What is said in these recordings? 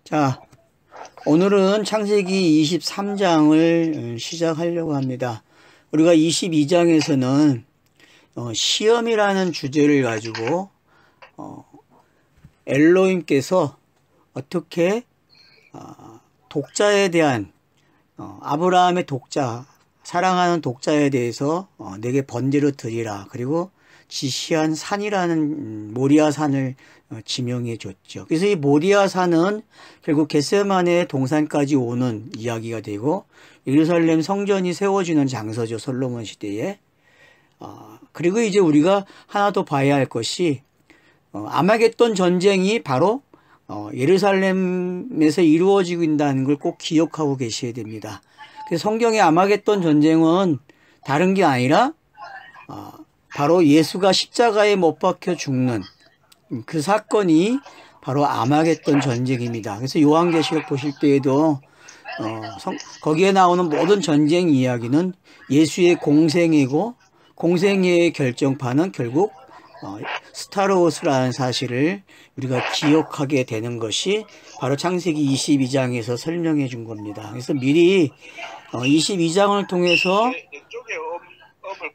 자, 오늘은 창세기 23장을 시작하려고 합니다. 우리가 22장에서는 시험이라는 주제를 가지고 엘로힘께서 어떻게 독자에 대한 아브라함의 독자, 사랑하는 독자에 대해서 내게 번제로 드리라, 그리고 지시한 산이라는 모리아 산을 지명해 줬죠. 그래서 이 모리아 산은 결국 겟세마네 동산까지 오는 이야기가 되고, 예루살렘 성전이 세워지는 장소죠, 솔로몬 시대에. 그리고 이제 우리가 하나 더 봐야 할 것이 아마겟돈 전쟁이 바로 예루살렘에서 이루어지고 있다는 걸 꼭 기억하고 계셔야 됩니다. 그래서 성경의 아마겟돈 전쟁은 다른 게 아니라 바로 예수가 십자가에 못 박혀 죽는 그 사건이 바로 아마겟돈 전쟁입니다. 그래서 요한계시록 보실 때에도 거기에 나오는 모든 전쟁 이야기는 예수의 공생애고, 공생애의 결정판은 결국 스타로스라는 사실을 우리가 기억하게 되는 것이 바로 창세기 22장에서 설명해 준 겁니다. 그래서 미리 22장을 통해서 음을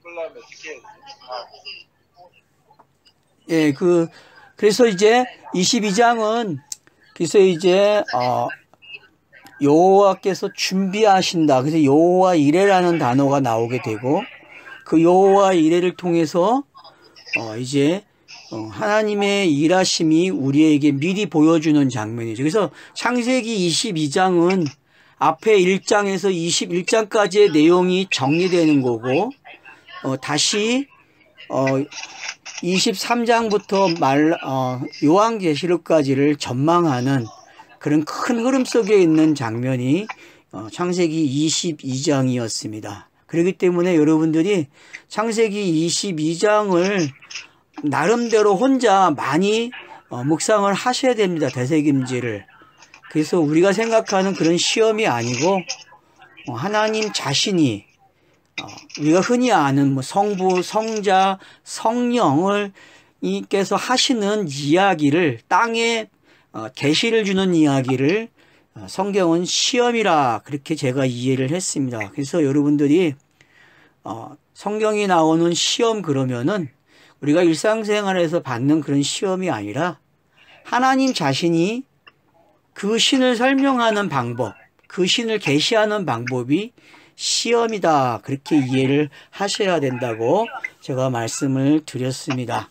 끌려면 어떻게 해야 예, 그래서 이제 22장은 그래서 이제 여호와께서 준비하신다. 그래서 여호와 이레라는 단어가 나오게 되고, 그 여호와 이레를 통해서 이제 하나님의 일하심이 우리에게 미리 보여주는 장면이죠. 그래서 창세기 22장은 앞에 1장에서 21장까지의 내용이 정리되는 거고, 다시 23장부터 요한계시록까지를 전망하는 그런 큰 흐름 속에 있는 장면이 창세기 22장이었습니다. 그렇기 때문에 여러분들이 창세기 22장을 나름대로 혼자 많이 묵상을 하셔야 됩니다. 되새김질을. 그래서 우리가 생각하는 그런 시험이 아니고 하나님 자신이 우리가 흔히 아는 성부, 성자, 성령을 이께서 하시는 이야기를, 땅에 계시를 주는 이야기를 성경은 시험이라 그렇게 제가 이해를 했습니다. 그래서 여러분들이 성경이 나오는 시험 그러면은 우리가 일상생활에서 받는 그런 시험이 아니라 하나님 자신이 그 신을 설명하는 방법, 그 신을 계시하는 방법이 시험이다, 그렇게 이해를 하셔야 된다고 제가 말씀을 드렸습니다.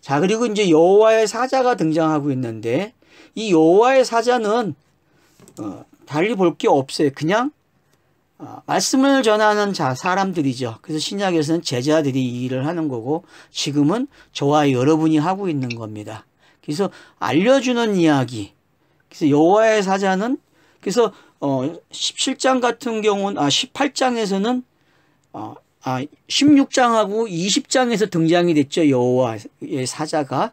자, 그리고 이제 여호와의 사자가 등장하고 있는데, 이 여호와의 사자는 달리 볼 게 없어요. 그냥 말씀을 전하는 사람들이죠. 그래서 신약에서는 제자들이 이 일을 하는 거고, 지금은 저와 여러분이 하고 있는 겁니다. 그래서 알려주는 이야기. 그래서 여호와의 사자는, 그래서 17장 같은 경우는 18장에서는 16장하고 20장에서 등장이 됐죠, 여호와의 사자가.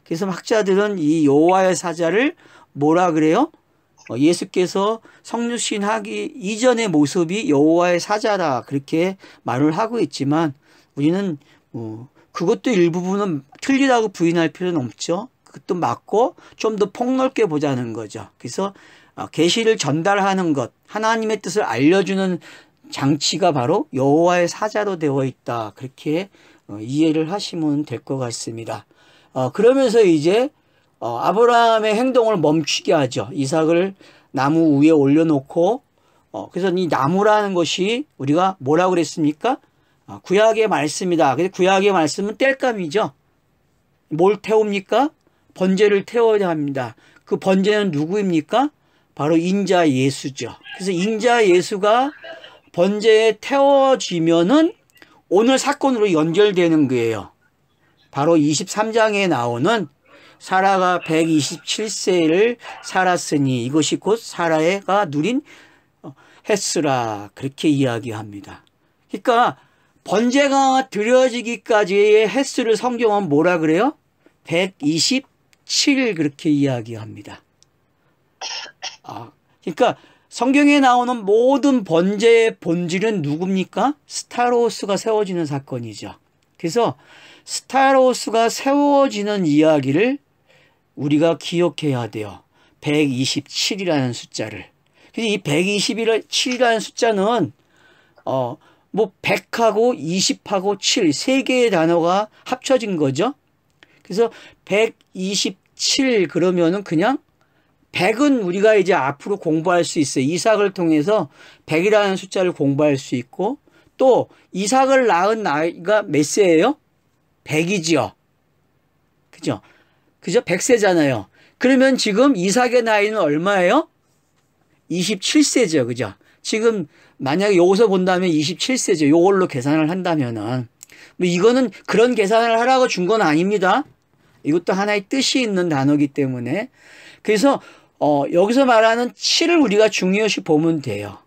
그래서 학자들은 이 여호와의 사자를 뭐라 그래요? 예수께서 성육신 하기 이전의 모습이 여호와의 사자라, 그렇게 말을 하고 있지만, 우리는 그것도 일부분은 틀리다고 부인할 필요는 없죠. 그것도 맞고 좀 더 폭넓게 보자는 거죠. 그래서 계시를 전달하는 것, 하나님의 뜻을 알려주는 장치가 바로 여호와의 사자로 되어 있다, 그렇게 이해를 하시면 될 것 같습니다. 그러면서 이제 아브라함의 행동을 멈추게 하죠. 이삭을 나무 위에 올려놓고, 그래서 이 나무라는 것이 우리가 뭐라고 그랬습니까? 구약의 말씀이다. 근데 구약의 말씀은 땔감이죠. 뭘 태웁니까? 번제를 태워야 합니다. 그 번제는 누구입니까? 바로 인자 예수죠. 그래서 인자 예수가 번제에 태워지면은 오늘 사건으로 연결되는 거예요. 바로 23장에 나오는 사라가 127세를 살았으니 이것이 곧 사라가 누린 햇스라, 그렇게 이야기합니다. 그러니까 번제가 드려지기까지의 햇스를 성경은 뭐라 그래요? 127, 그렇게 이야기합니다. 그러니까 성경에 나오는 모든 번제의 본질은 누굽니까? 스타로스가 세워지는 사건이죠. 그래서 스타로스가 세워지는 이야기를 우리가 기억해야 돼요. 127이라는 숫자를. 근데 이 127이라는 숫자는 뭐 100하고 20하고 7 세 개의 단어가 합쳐진 거죠. 그래서 127 그러면은 그냥 100은 우리가 이제 앞으로 공부할 수 있어요. 이삭을 통해서 100이라는 숫자를 공부할 수 있고, 또 이삭을 낳은 나이가 몇 세예요? 100이지요. 그죠? 100세잖아요. 그러면 지금 이삭의 나이는 얼마예요? 27세죠. 그죠? 지금 만약에 여기서 본다면 27세죠. 요걸로 계산을 한다면은. 뭐 이거는 그런 계산을 하라고 준 건 아닙니다. 이것도 하나의 뜻이 있는 단어이기 때문에. 그래서 여기서 말하는 7을 우리가 중요시 보면 돼요.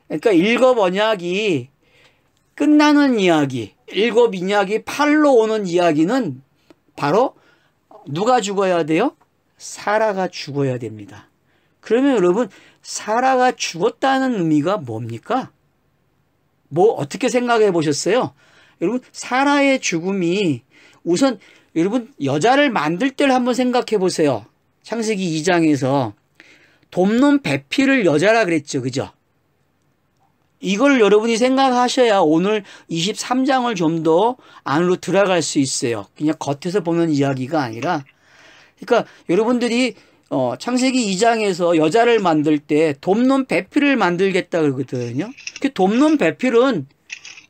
그러니까 일곱 언약이 끝나는 이야기, 일곱 언약이 8로 오는 이야기는 바로 누가 죽어야 돼요? 사라가 죽어야 됩니다. 그러면 여러분, 사라가 죽었다는 의미가 뭡니까? 뭐 어떻게 생각해 보셨어요? 여러분, 사라의 죽음이 우선 여러분 여자를 만들 때를 한번 생각해 보세요. 창세기 2장에서 돕는 배필을 여자라 그랬죠. 그죠? 이걸 여러분이 생각하셔야 오늘 23장을 좀 더 안으로 들어갈 수 있어요. 그냥 겉에서 보는 이야기가 아니라. 그러니까 여러분들이 창세기 2장에서 여자를 만들 때 돕는 배필을 만들겠다 그러거든요. 그 돕는 배필은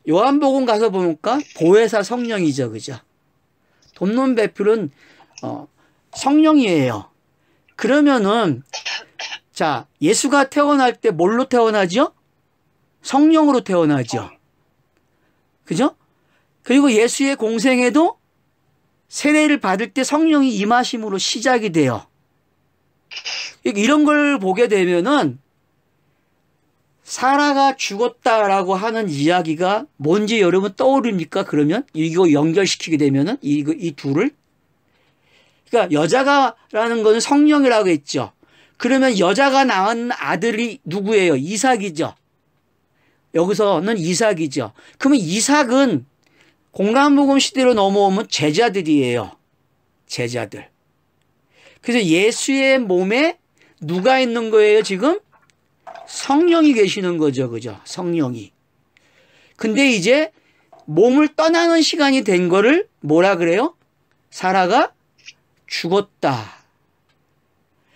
요한복음 가서 보니까 보혜사 성령이죠. 그죠? 돕는 배필은 성령이에요. 그러면은 자, 예수가 태어날 때 뭘로 태어나죠? 성령으로 태어나죠. 그죠? 그리고 예수의 공생애도 세례를 받을 때 성령이 임하심으로 시작이 돼요. 이런 걸 보게 되면은 사라가 죽었다라고 하는 이야기가 뭔지 여러분 떠오릅니까? 그러면 이거 연결시키게 되면은 이 둘을, 그러니까 여자가라는 거는 성령이라고 했죠. 그러면 여자가 낳은 아들이 누구예요? 이삭이죠. 여기서는 이삭이죠. 그러면 이삭은 공간복음 시대로 넘어오면 제자들이에요. 제자들. 그래서 예수의 몸에 누가 있는 거예요, 지금? 성령이 계시는 거죠. 그죠? 성령이. 근데 이제 몸을 떠나는 시간이 된 거를 뭐라 그래요? 사라가 죽었다.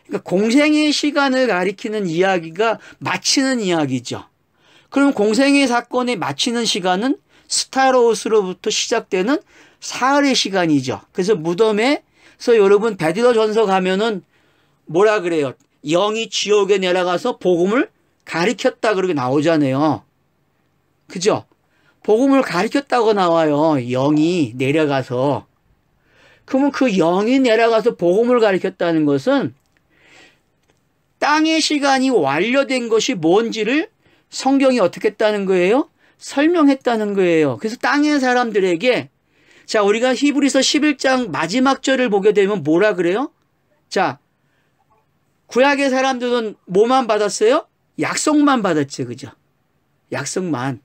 그러니까 공생의 시간을 가리키는 이야기가 마치는 이야기죠. 그럼 공생의 사건의 마치는 시간은 스타로스로부터 시작되는 사흘의 시간이죠. 그래서 무덤에서 여러분 베드로전서 가면은 뭐라 그래요? 영이 지옥에 내려가서 복음을 가리켰다 그렇게 나오잖아요. 그죠? 복음을 가리켰다고 나와요. 영이 내려가서. 그러면 그 영이 내려가서 복음을 가리켰다는 것은 땅의 시간이 완료된 것이 뭔지를 성경이 어떻게 했다는 거예요? 설명했다는 거예요. 그래서 땅의 사람들에게, 자, 우리가 히브리서 11장 마지막 절을 보게 되면 뭐라 그래요? 자, 구약의 사람들은 뭐만 받았어요? 약속만 받았죠. 그죠? 약속만.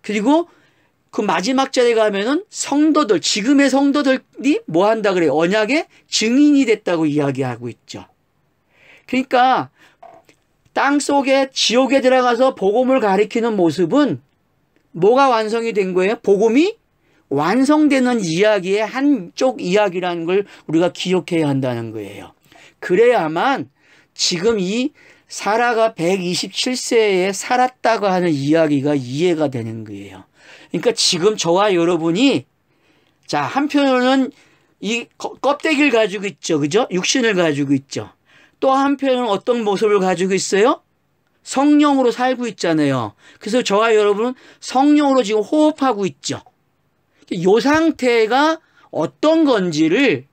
그리고 그 마지막 절에 가면은 성도들, 지금의 성도들이 뭐 한다 그래요? 언약의 증인이 됐다고 이야기하고 있죠. 그러니까 땅 속에 지옥에 들어가서 복음을 가리키는 모습은 뭐가 완성이 된 거예요? 복음이 완성되는 이야기의 한쪽 이야기라는 걸 우리가 기억해야 한다는 거예요. 그래야만 지금 이 사라가 127세에 살았다고 하는 이야기가 이해가 되는 거예요. 그러니까 지금 저와 여러분이, 자, 한편으로는 이 껍데기를 가지고 있죠. 그죠? 육신을 가지고 있죠. 또 한편은 어떤 모습을 가지고 있어요? 성령으로 살고 있잖아요. 그래서 저와 여러분은 성령으로 지금 호흡하고 있죠. 이 상태가 어떤 건지를,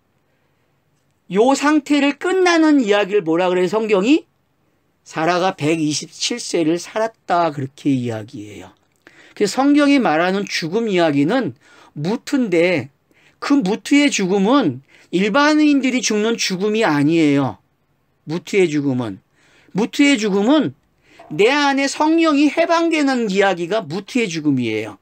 이 상태를 끝나는 이야기를 뭐라 그래요? 성경이 사라가 127세를 살았다 그렇게 이야기해요. 그래서 성경이 말하는 죽음 이야기는 무트인데, 그 무트의 죽음은 일반인들이 죽는 죽음이 아니에요. 무트의 죽음은 내 안에 성령이 해방되는 이야기가 무트의 죽음이에요.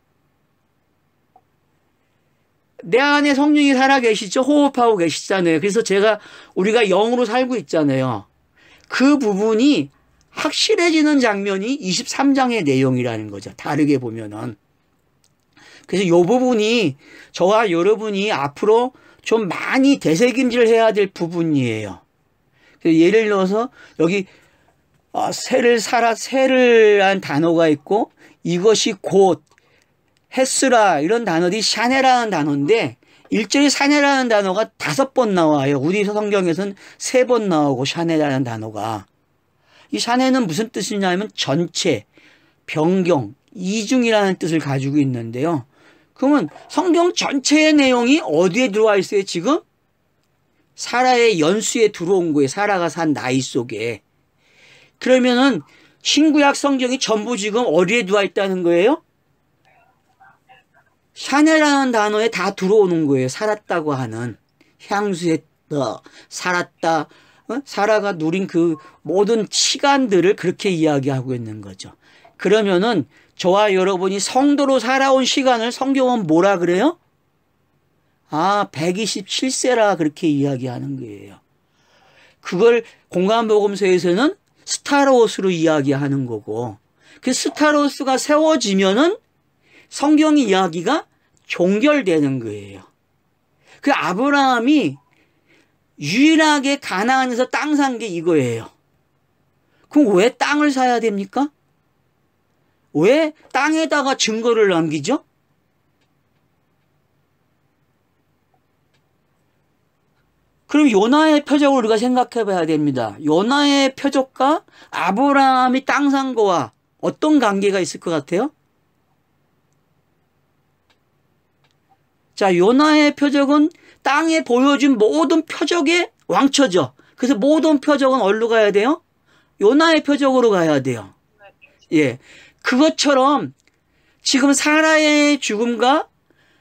내 안에 성령이 살아 계시죠? 호흡하고 계시잖아요. 그래서 우리가 영으로 살고 있잖아요. 그 부분이 확실해지는 장면이 23장의 내용이라는 거죠. 다르게 보면은. 그래서 이 부분이 저와 여러분이 앞으로 좀 많이 되새김질 해야 될 부분이에요. 예를 들어서 여기 새를한 단어가 있고 이것이 곧 햇스라 이런 단어들이 샤네라는 단어인데 1절에 샤네라는 단어가 5번 나와요. 우리 성경에서는 3번 나오고 샤네라는 단어가. 이 샤네는 무슨 뜻이냐면 전체, 변경, 이중이라는 뜻을 가지고 있는데요. 그러면 성경 전체의 내용이 어디에 들어와 있어요 지금? 사라의 연수에 들어온 거예요. 사라가 산 나이 속에. 그러면은 신구약 성경이 전부 지금 어디에 들어와 있다는 거예요? 샤네라는 단어에 다 들어오는 거예요. 살았다고 하는. 향수했다, 살았다. 사라가 누린 그 모든 시간들을 그렇게 이야기하고 있는 거죠. 그러면은 저와 여러분이 성도로 살아온 시간을 성경은 뭐라 그래요? 127세라 그렇게 이야기하는 거예요. 그걸 공간복음서에서는 스타로스로 이야기하는 거고, 그 스타로스가 세워지면은 성경 이야기가 종결되는 거예요. 그 아브라함이 유일하게 가나안에서 땅 산 게 이거예요. 그럼 왜 땅을 사야 됩니까? 왜 땅에다가 증거를 남기죠? 그럼 요나의 표적을 우리가 생각해 봐야 됩니다. 요나의 표적과 아브라함이 땅 산 거와 어떤 관계가 있을 것 같아요? 자, 요나의 표적은 땅에 보여준 모든 표적의 왕처죠. 그래서 모든 표적은 어디로 가야 돼요? 요나의 표적으로 가야 돼요. 예. 그것처럼 지금 사라의 죽음과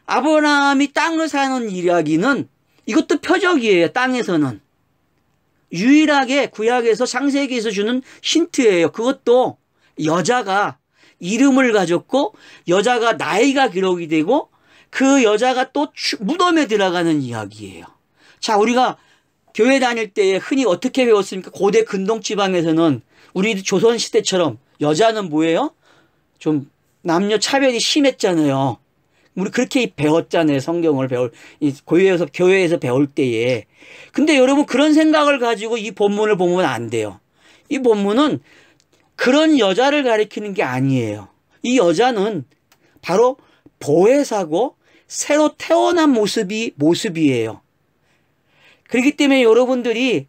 아브라함이 땅을 사는 이야기는 이것도 표적이에요. 땅에서는. 유일하게 구약에서 창세기에서 주는 힌트예요. 그것도 여자가 이름을 가졌고 여자가 나이가 기록이 되고 그 여자가 또 무덤에 들어가는 이야기예요. 자, 우리가 교회 다닐 때 흔히 어떻게 배웠습니까? 고대 근동지방에서는 우리 조선시대처럼 여자는 뭐예요? 좀 남녀 차별이 심했잖아요. 우리 그렇게 배웠잖아요. 성경을 교회에서 배울 때에. 근데 여러분 그런 생각을 가지고 이 본문을 보면 안 돼요. 이 본문은 그런 여자를 가리키는 게 아니에요. 이 여자는 바로 보혜사고 새로 태어난 모습이에요. 그렇기 때문에 여러분들이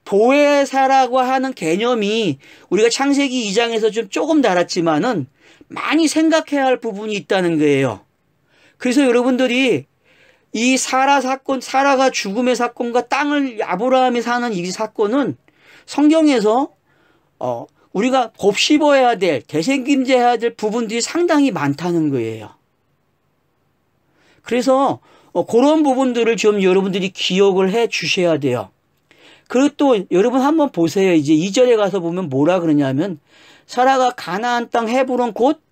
보혜사라고 하는 개념이 우리가 창세기 2장에서 조금 다뤘지만은 많이 생각해야 할 부분이 있다는 거예요. 그래서 여러분들이 이 사라가 죽음의 사건과 땅을 아브라함이 사는 이 사건은 성경에서 우리가 곱씹어야 될, 되새김질해야 될 부분들이 상당히 많다는 거예요. 그래서 그런 부분들을 좀 여러분들이 기억을 해 주셔야 돼요. 그리고 또 여러분 한번 보세요. 이제 2절에 가서 보면 뭐라 그러냐면 사라가 가나안 땅 헤브론 곧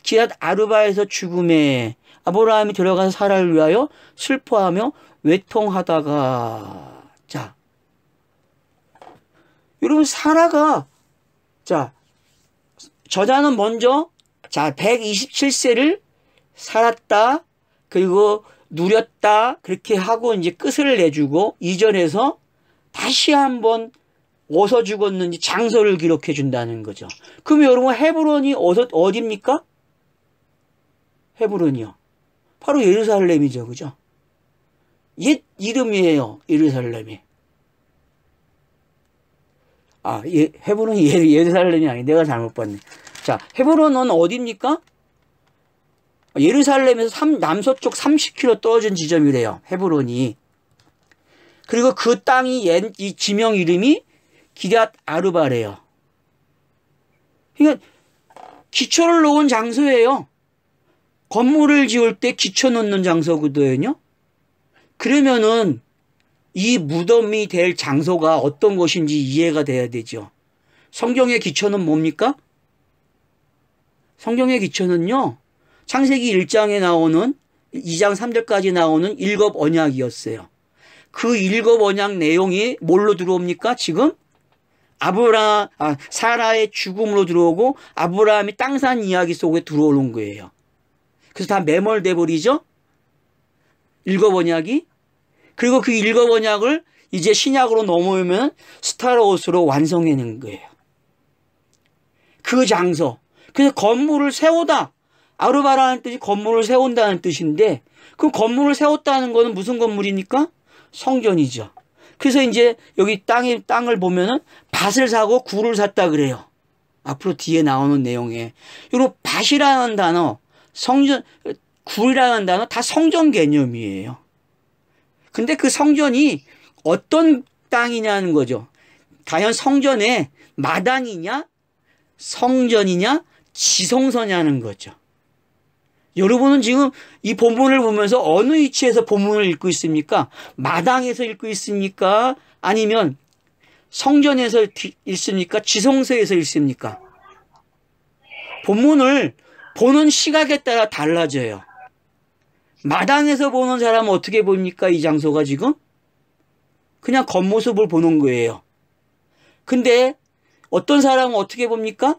기랏 아르바에서 죽음에 아브라함이 들어가서 사라를 위하여 슬퍼하며 외통하다가. 자, 여러분 사라가 저자는 먼저 127세를 살았다 그리고 누렸다 그렇게 하고 이제 끝을 내주고 2절에서 다시 한번 어디서 죽었는지 장소를 기록해 준다는 거죠. 그럼 여러분 헤브론이 어디입니까? 헤브론이요. 바로 예루살렘이죠. 그죠? 옛 이름이에요. 예루살렘이. 헤브론이 예루살렘이 아니 내가 잘못 봤네. 자, 헤브론은 어디입니까? 예루살렘에서 남서쪽 30km 떨어진 지점이래요. 헤브론이. 그리고 그 땅이 이 지명 이름이 기럇 아르바래요. 그러니까 기초를 놓은 장소예요. 건물을 지을 때 기초 놓는 장소거든요. 그러면은 이 무덤이 될 장소가 어떤 것인지 이해가 돼야 되죠. 성경의 기초는 뭡니까? 성경의 기초는요. 창세기 1장에 나오는 2장 3절까지 나오는 일곱 언약이었어요. 그 일곱 언약 내용이 뭘로 들어옵니까? 지금 사라의 죽음으로 들어오고 아브라함이 땅 산 이야기 속에 들어오는 거예요. 그래서 다 매몰돼 버리죠. 일곱 언약이. 그리고 그 일곱 언약을 이제 신약으로 넘어오면 스타로스로 완성해낸 거예요. 그 장소. 그래서 건물을 세우다. 아르바라는 뜻이 건물을 세운다는 뜻인데 그 건물을 세웠다는 거는 무슨 건물입니까? 성전이죠. 그래서 이제 여기 땅을 보면은 밭을 사고 굴을 샀다 그래요. 앞으로 뒤에 나오는 내용에. 여러분, 밭이라는 단어, 굴이라는 단어 다 성전 개념이에요. 근데 그 성전이 어떤 땅이냐는 거죠. 과연 성전에 마당이냐, 성전이냐, 지성소냐는 거죠. 여러분은 지금 이 본문을 보면서 어느 위치에서 본문을 읽고 있습니까? 마당에서 읽고 있습니까? 아니면 성전에서 읽습니까? 지성소에서 읽습니까? 본문을 보는 시각에 따라 달라져요. 마당에서 보는 사람은 어떻게 봅니까? 이 장소가 지금? 그냥 겉모습을 보는 거예요. 근데 어떤 사람은 어떻게 봅니까?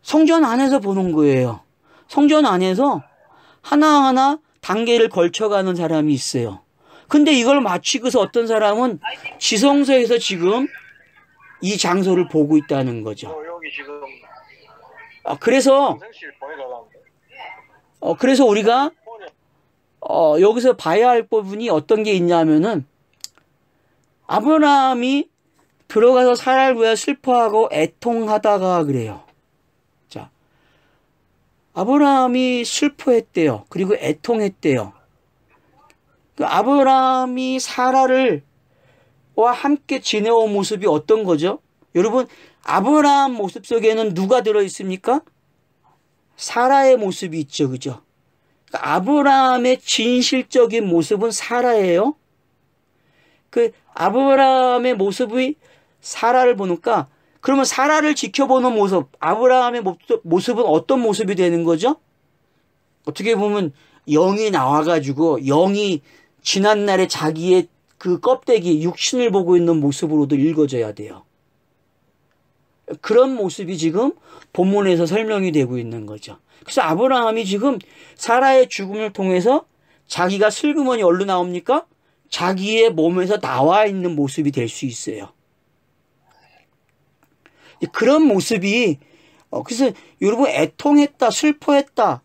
성전 안에서 보는 거예요. 성전 안에서 하나하나 단계를 걸쳐가는 사람이 있어요. 근데 이걸 마치고서 어떤 사람은 지성소에서 지금 이 장소를 보고 있다는 거죠. 여기 지금 그래서 우리가 여기서 봐야 할 부분이 어떤 게 있냐면은 아브라함이 들어가서 사라를 위해 슬퍼하고 애통하다가 그래요. 자, 아브라함이 슬퍼했대요. 그리고 애통했대요. 아브라함이 사라와 함께 지내온 모습이 어떤 거죠? 여러분, 아브라함 모습 속에는 누가 들어있습니까? 사라의 모습이 있죠. 그죠? 그러니까 아브라함의 진실적인 모습은 사라예요. 그 아브라함의 모습이 사라를 보니까 그러면 사라를 지켜보는 모습, 아브라함의 모습은 어떤 모습이 되는 거죠? 어떻게 보면 영이 나와가지고 영이 지난날에 자기의 그 껍데기, 육신을 보고 있는 모습으로도 읽어져야 돼요. 그런 모습이 지금 본문에서 설명이 되고 있는 거죠. 그래서 아브라함이 지금 사라의 죽음을 통해서 자기가 슬그머니 얼로 나옵니까? 자기의 몸에서 나와 있는 모습이 될 수 있어요. 그런 모습이 그래서 여러분 애통했다, 슬퍼했다.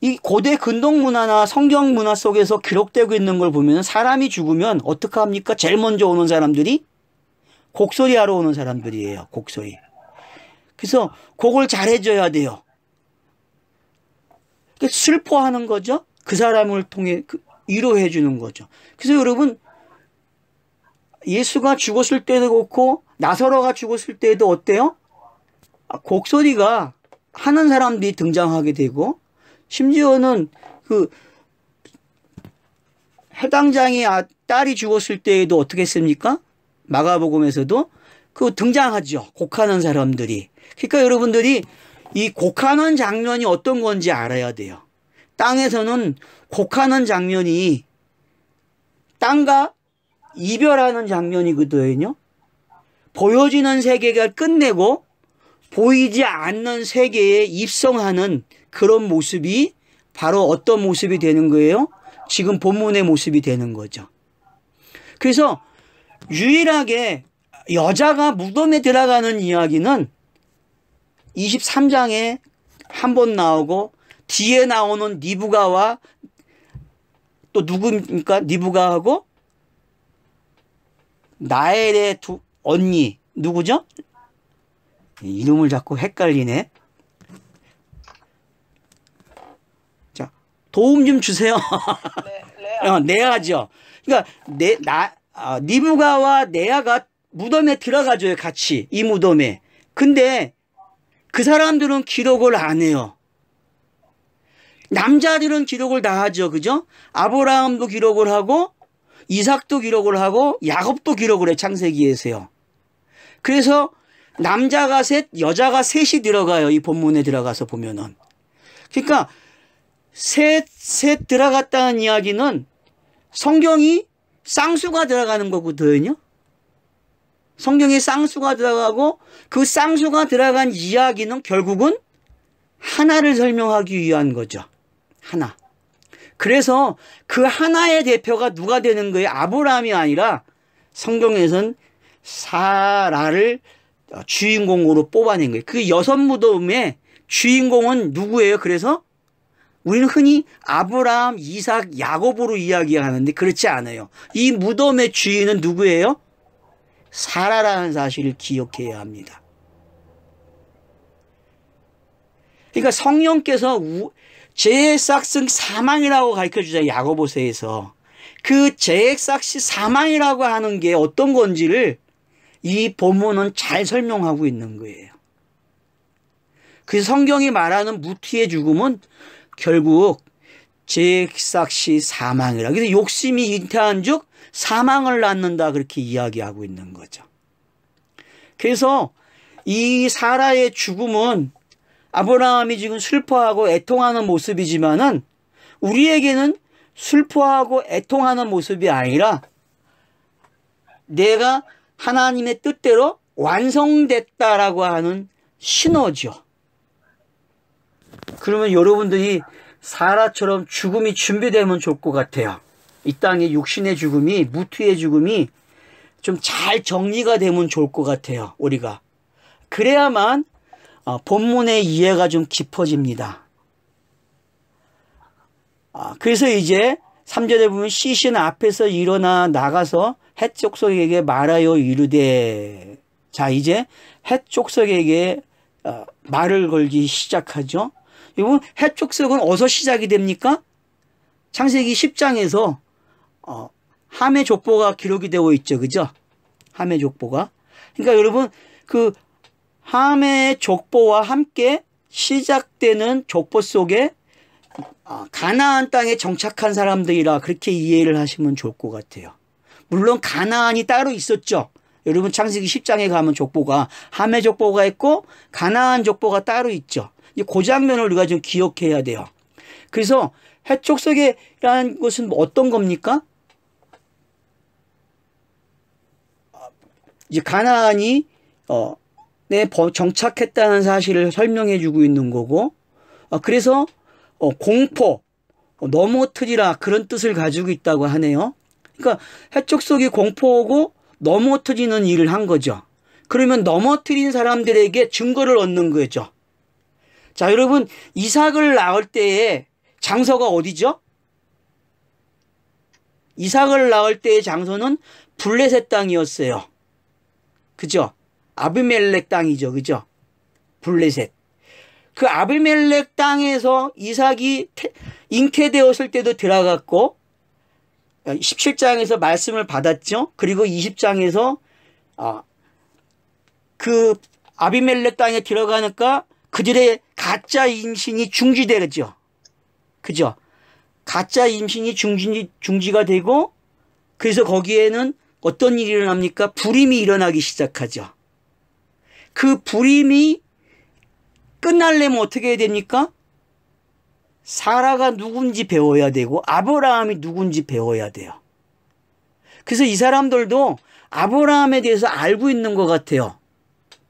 이 고대 근동 문화나 성경 문화 속에서 기록되고 있는 걸 보면 사람이 죽으면 어떻게 합니까? 제일 먼저 오는 사람들이 곡소리 하러 오는 사람들이에요. 곡소리. 그래서 곡을 잘해줘야 돼요. 슬퍼하는 거죠. 그 사람을 통해 위로해 주는 거죠. 그래서 여러분 예수가 죽었을 때도 그렇고 나사로가 죽었을 때도 어때요? 곡소리가 하는 사람들이 등장하게 되고 심지어는 그 해당장의 딸이 죽었을 때에도 어떻게 했습니까? 마가복음에서도 그 등장하죠. 곡하는 사람들이. 그러니까 여러분들이 이 곡하는 장면이 어떤 건지 알아야 돼요. 땅에서는 곡하는 장면이 땅과 이별하는 장면이거든요. 보여지는 세계가 끝내고 보이지 않는 세계에 입성하는 그런 모습이 바로 어떤 모습이 되는 거예요? 지금 본문의 모습이 되는 거죠. 그래서 유일하게 여자가 무덤에 들어가는 이야기는 23장에 한 번 나오고 뒤에 나오는 니브가와 또 누굽니까? 니브가하고 나엘의 두 언니 누구죠? 이름을 자꾸 헷갈리네. 자, 도움 좀 주세요. 네아죠. 그러니까 니브가와 네아가 무덤에 들어가줘요, 같이 이 무덤에. 근데 그 사람들은 기록을 안 해요. 남자들은 기록을 다 하죠, 그죠? 아브라함도 기록을 하고 이삭도 기록을 하고 야곱도 기록을 해, 창세기에서요. 그래서 남자가 셋, 여자가 셋이 들어가요. 이 본문에 들어가서 보면은. 그러니까 셋 들어갔다는 이야기는 성경이 쌍수가 들어가는 거거든요. 성경에 쌍수가 들어가고 그 쌍수가 들어간 이야기는 결국은 하나를 설명하기 위한 거죠. 하나. 그래서 그 하나의 대표가 누가 되는 거예요? 아브라함이 아니라 성경에서는 사라를 주인공으로 뽑아낸 거예요. 그 여섯 무덤의 주인공은 누구예요? 그래서 우리는 흔히 아브라함, 이삭, 야곱으로 이야기하는데 그렇지 않아요. 이 무덤의 주인은 누구예요? 사라라는 사실을 기억해야 합니다. 그러니까 성령께서 재싹슨 사망이라고 가르쳐주잖아요. 야고보서에서. 그 재싹시 사망이라고 하는 게 어떤 건지를 이 본문은 잘 설명하고 있는 거예요. 그래서 성경이 말하는 무티의 죽음은 결국 재싹시 사망이라. 그래서 욕심이 잉태한 즉 사망을 낳는다 그렇게 이야기하고 있는 거죠. 그래서 이 사라의 죽음은 아브라함이 지금 슬퍼하고 애통하는 모습이지만은 우리에게는 슬퍼하고 애통하는 모습이 아니라 내가 하나님의 뜻대로 완성됐다라고 하는 신호죠. 그러면 여러분들이 사라처럼 죽음이 준비되면 좋을 것 같아요. 이 땅의 육신의 죽음이, 무트의 죽음이 좀 잘 정리가 되면 좋을 것 같아요. 우리가. 그래야만 본문의 이해가 좀 깊어집니다. 그래서 이제 3절에 보면 시신 앞에서 일어나 나가서 헷 족속에게 말하여 이르되. 자, 이제 헷 족속에게 말을 걸기 시작하죠. 이건 헷 족속은 어디서 시작이 됩니까? 창세기 10장에서 함의 족보가 기록이 되어 있죠. 그죠? 함의 족보가. 그러니까 여러분 그 함의 족보와 함께 시작되는 족보 속에 가나안 땅에 정착한 사람들이라 그렇게 이해를 하시면 좋을 것 같아요. 물론 가나안이 따로 있었죠. 여러분 창세기 10장에 가면 족보가 함의 족보가 있고 가나안 족보가 따로 있죠. 그 장면을 우리가 좀 기억해야 돼요. 그래서 해족속이라는 것은 어떤 겁니까? 이제 가나안이 정착했다는 사실을 설명해 주고 있는 거고, 그래서 공포, 넘어뜨리라 그런 뜻을 가지고 있다고 하네요. 그러니까 해족속이 공포고 넘어뜨리는 일을 한 거죠. 그러면 넘어뜨린 사람들에게 증거를 얻는 거죠. 자, 여러분 이삭을 낳을 때의 장소가 어디죠? 이삭을 낳을 때의 장소는 블레셋 땅이었어요. 그죠? 아비멜렉 땅이죠. 그죠? 블레셋. 그 아비멜렉 땅에서 이삭이 잉태되었을 때도 들어갔고 17장에서 말씀을 받았죠. 그리고 20장에서 그 아비멜렉 땅에 들어가니까 그들의 가짜 임신이 중지되죠. 그죠? 가짜 임신이 중지가 되고 그래서 거기에는 어떤 일이 일어납니까? 불임이 일어나기 시작하죠. 그 불임이 끝날려면 어떻게 해야 됩니까? 사라가 누군지 배워야 되고 아브라함이 누군지 배워야 돼요. 그래서 이 사람들도 아브라함에 대해서 알고 있는 것 같아요.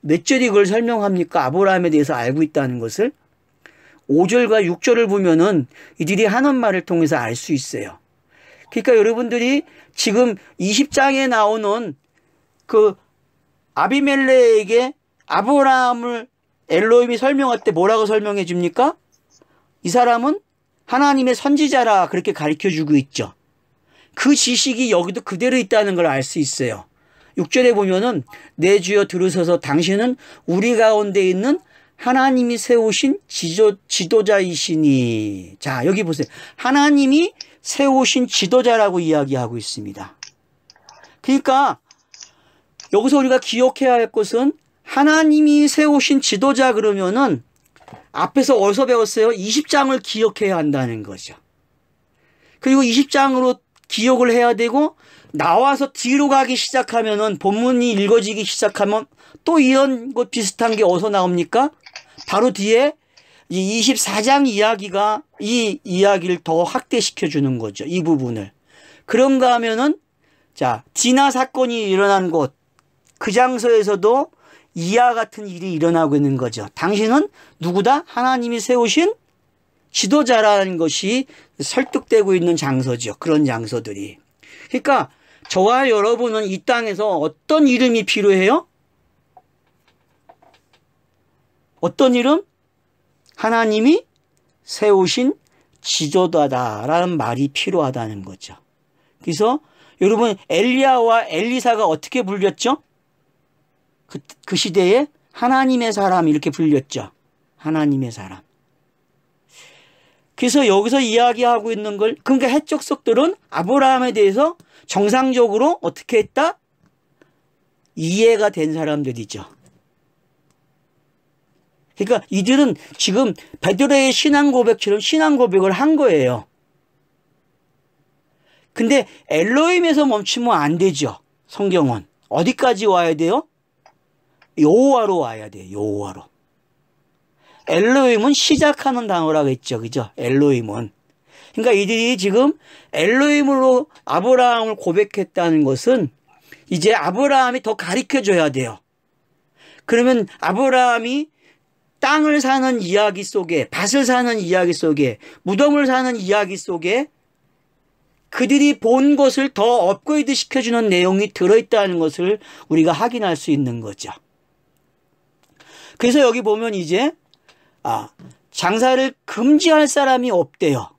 몇 절이 그걸 설명합니까? 아브라함에 대해서 알고 있다는 것을. 5절과 6절을 보면은 이들이 하는 말을 통해서 알 수 있어요. 그러니까 여러분들이 지금 20장에 나오는 그 아비멜렉에게 아브라함을 엘로힘이 설명할 때 뭐라고 설명해 줍니까? 이 사람은 하나님의 선지자라 그렇게 가르쳐주고 있죠. 그 지식이 여기도 그대로 있다는 걸 알 수 있어요. 6절에 보면은 내 주여 들으소서 당신은 우리 가운데 있는 하나님이 세우신 지도자이시니. 자, 여기 보세요. 하나님이 세우신 지도자라고 이야기하고 있습니다. 그러니까 여기서 우리가 기억해야 할 것은 하나님이 세우신 지도자 그러면은 앞에서 어디서 배웠어요? 20장을 기억해야 한다는 거죠. 그리고 20장으로 기억을 해야 되고 나와서 뒤로 가기 시작하면은 본문이 읽어지기 시작하면 또 이런 것 비슷한 게 어디서 나옵니까? 바로 뒤에 이 24장 이야기가 이 이야기를 더 확대시켜 주는 거죠. 이 부분을. 그런가 하면은 자, 디나 사건이 일어난 곳, 그 장소에서도 이와 같은 일이 일어나고 있는 거죠. 당신은 누구다? 하나님이 세우신 지도자라는 것이 설득되고 있는 장소죠. 그런 장소들이. 그러니까 저와 여러분은 이 땅에서 어떤 이름이 필요해요? 어떤 이름? 하나님이 세우신 지도자다라는 말이 필요하다는 거죠. 그래서 여러분 엘리야와 엘리사가 어떻게 불렸죠? 그 시대에 하나님의 사람 이렇게 불렸죠. 하나님의 사람. 그래서 여기서 이야기하고 있는 걸 그러니까 해족속들은 아브라함에 대해서 정상적으로 어떻게 했다? 이해가 된 사람들이죠. 그러니까 이들은 지금 베드로의 신앙 고백처럼 신앙 고백을 한 거예요. 근데 엘로힘에서 멈추면 안 되죠. 성경은. 어디까지 와야 돼요? 여호와로 와야 돼요. 여호와로. 엘로힘은 시작하는 단어라고 했죠. 그죠? 엘로힘은. 그러니까 이들이 지금 엘로힘으로 아브라함을 고백했다는 것은 이제 아브라함이 더 가르쳐 줘야 돼요. 그러면 아브라함이 땅을 사는 이야기 속에, 밭을 사는 이야기 속에, 무덤을 사는 이야기 속에 그들이 본 것을 더 업그레이드 시켜주는 내용이 들어있다는 것을 우리가 확인할 수 있는 거죠. 그래서 여기 보면 이제 장사를 금지할 사람이 없대요.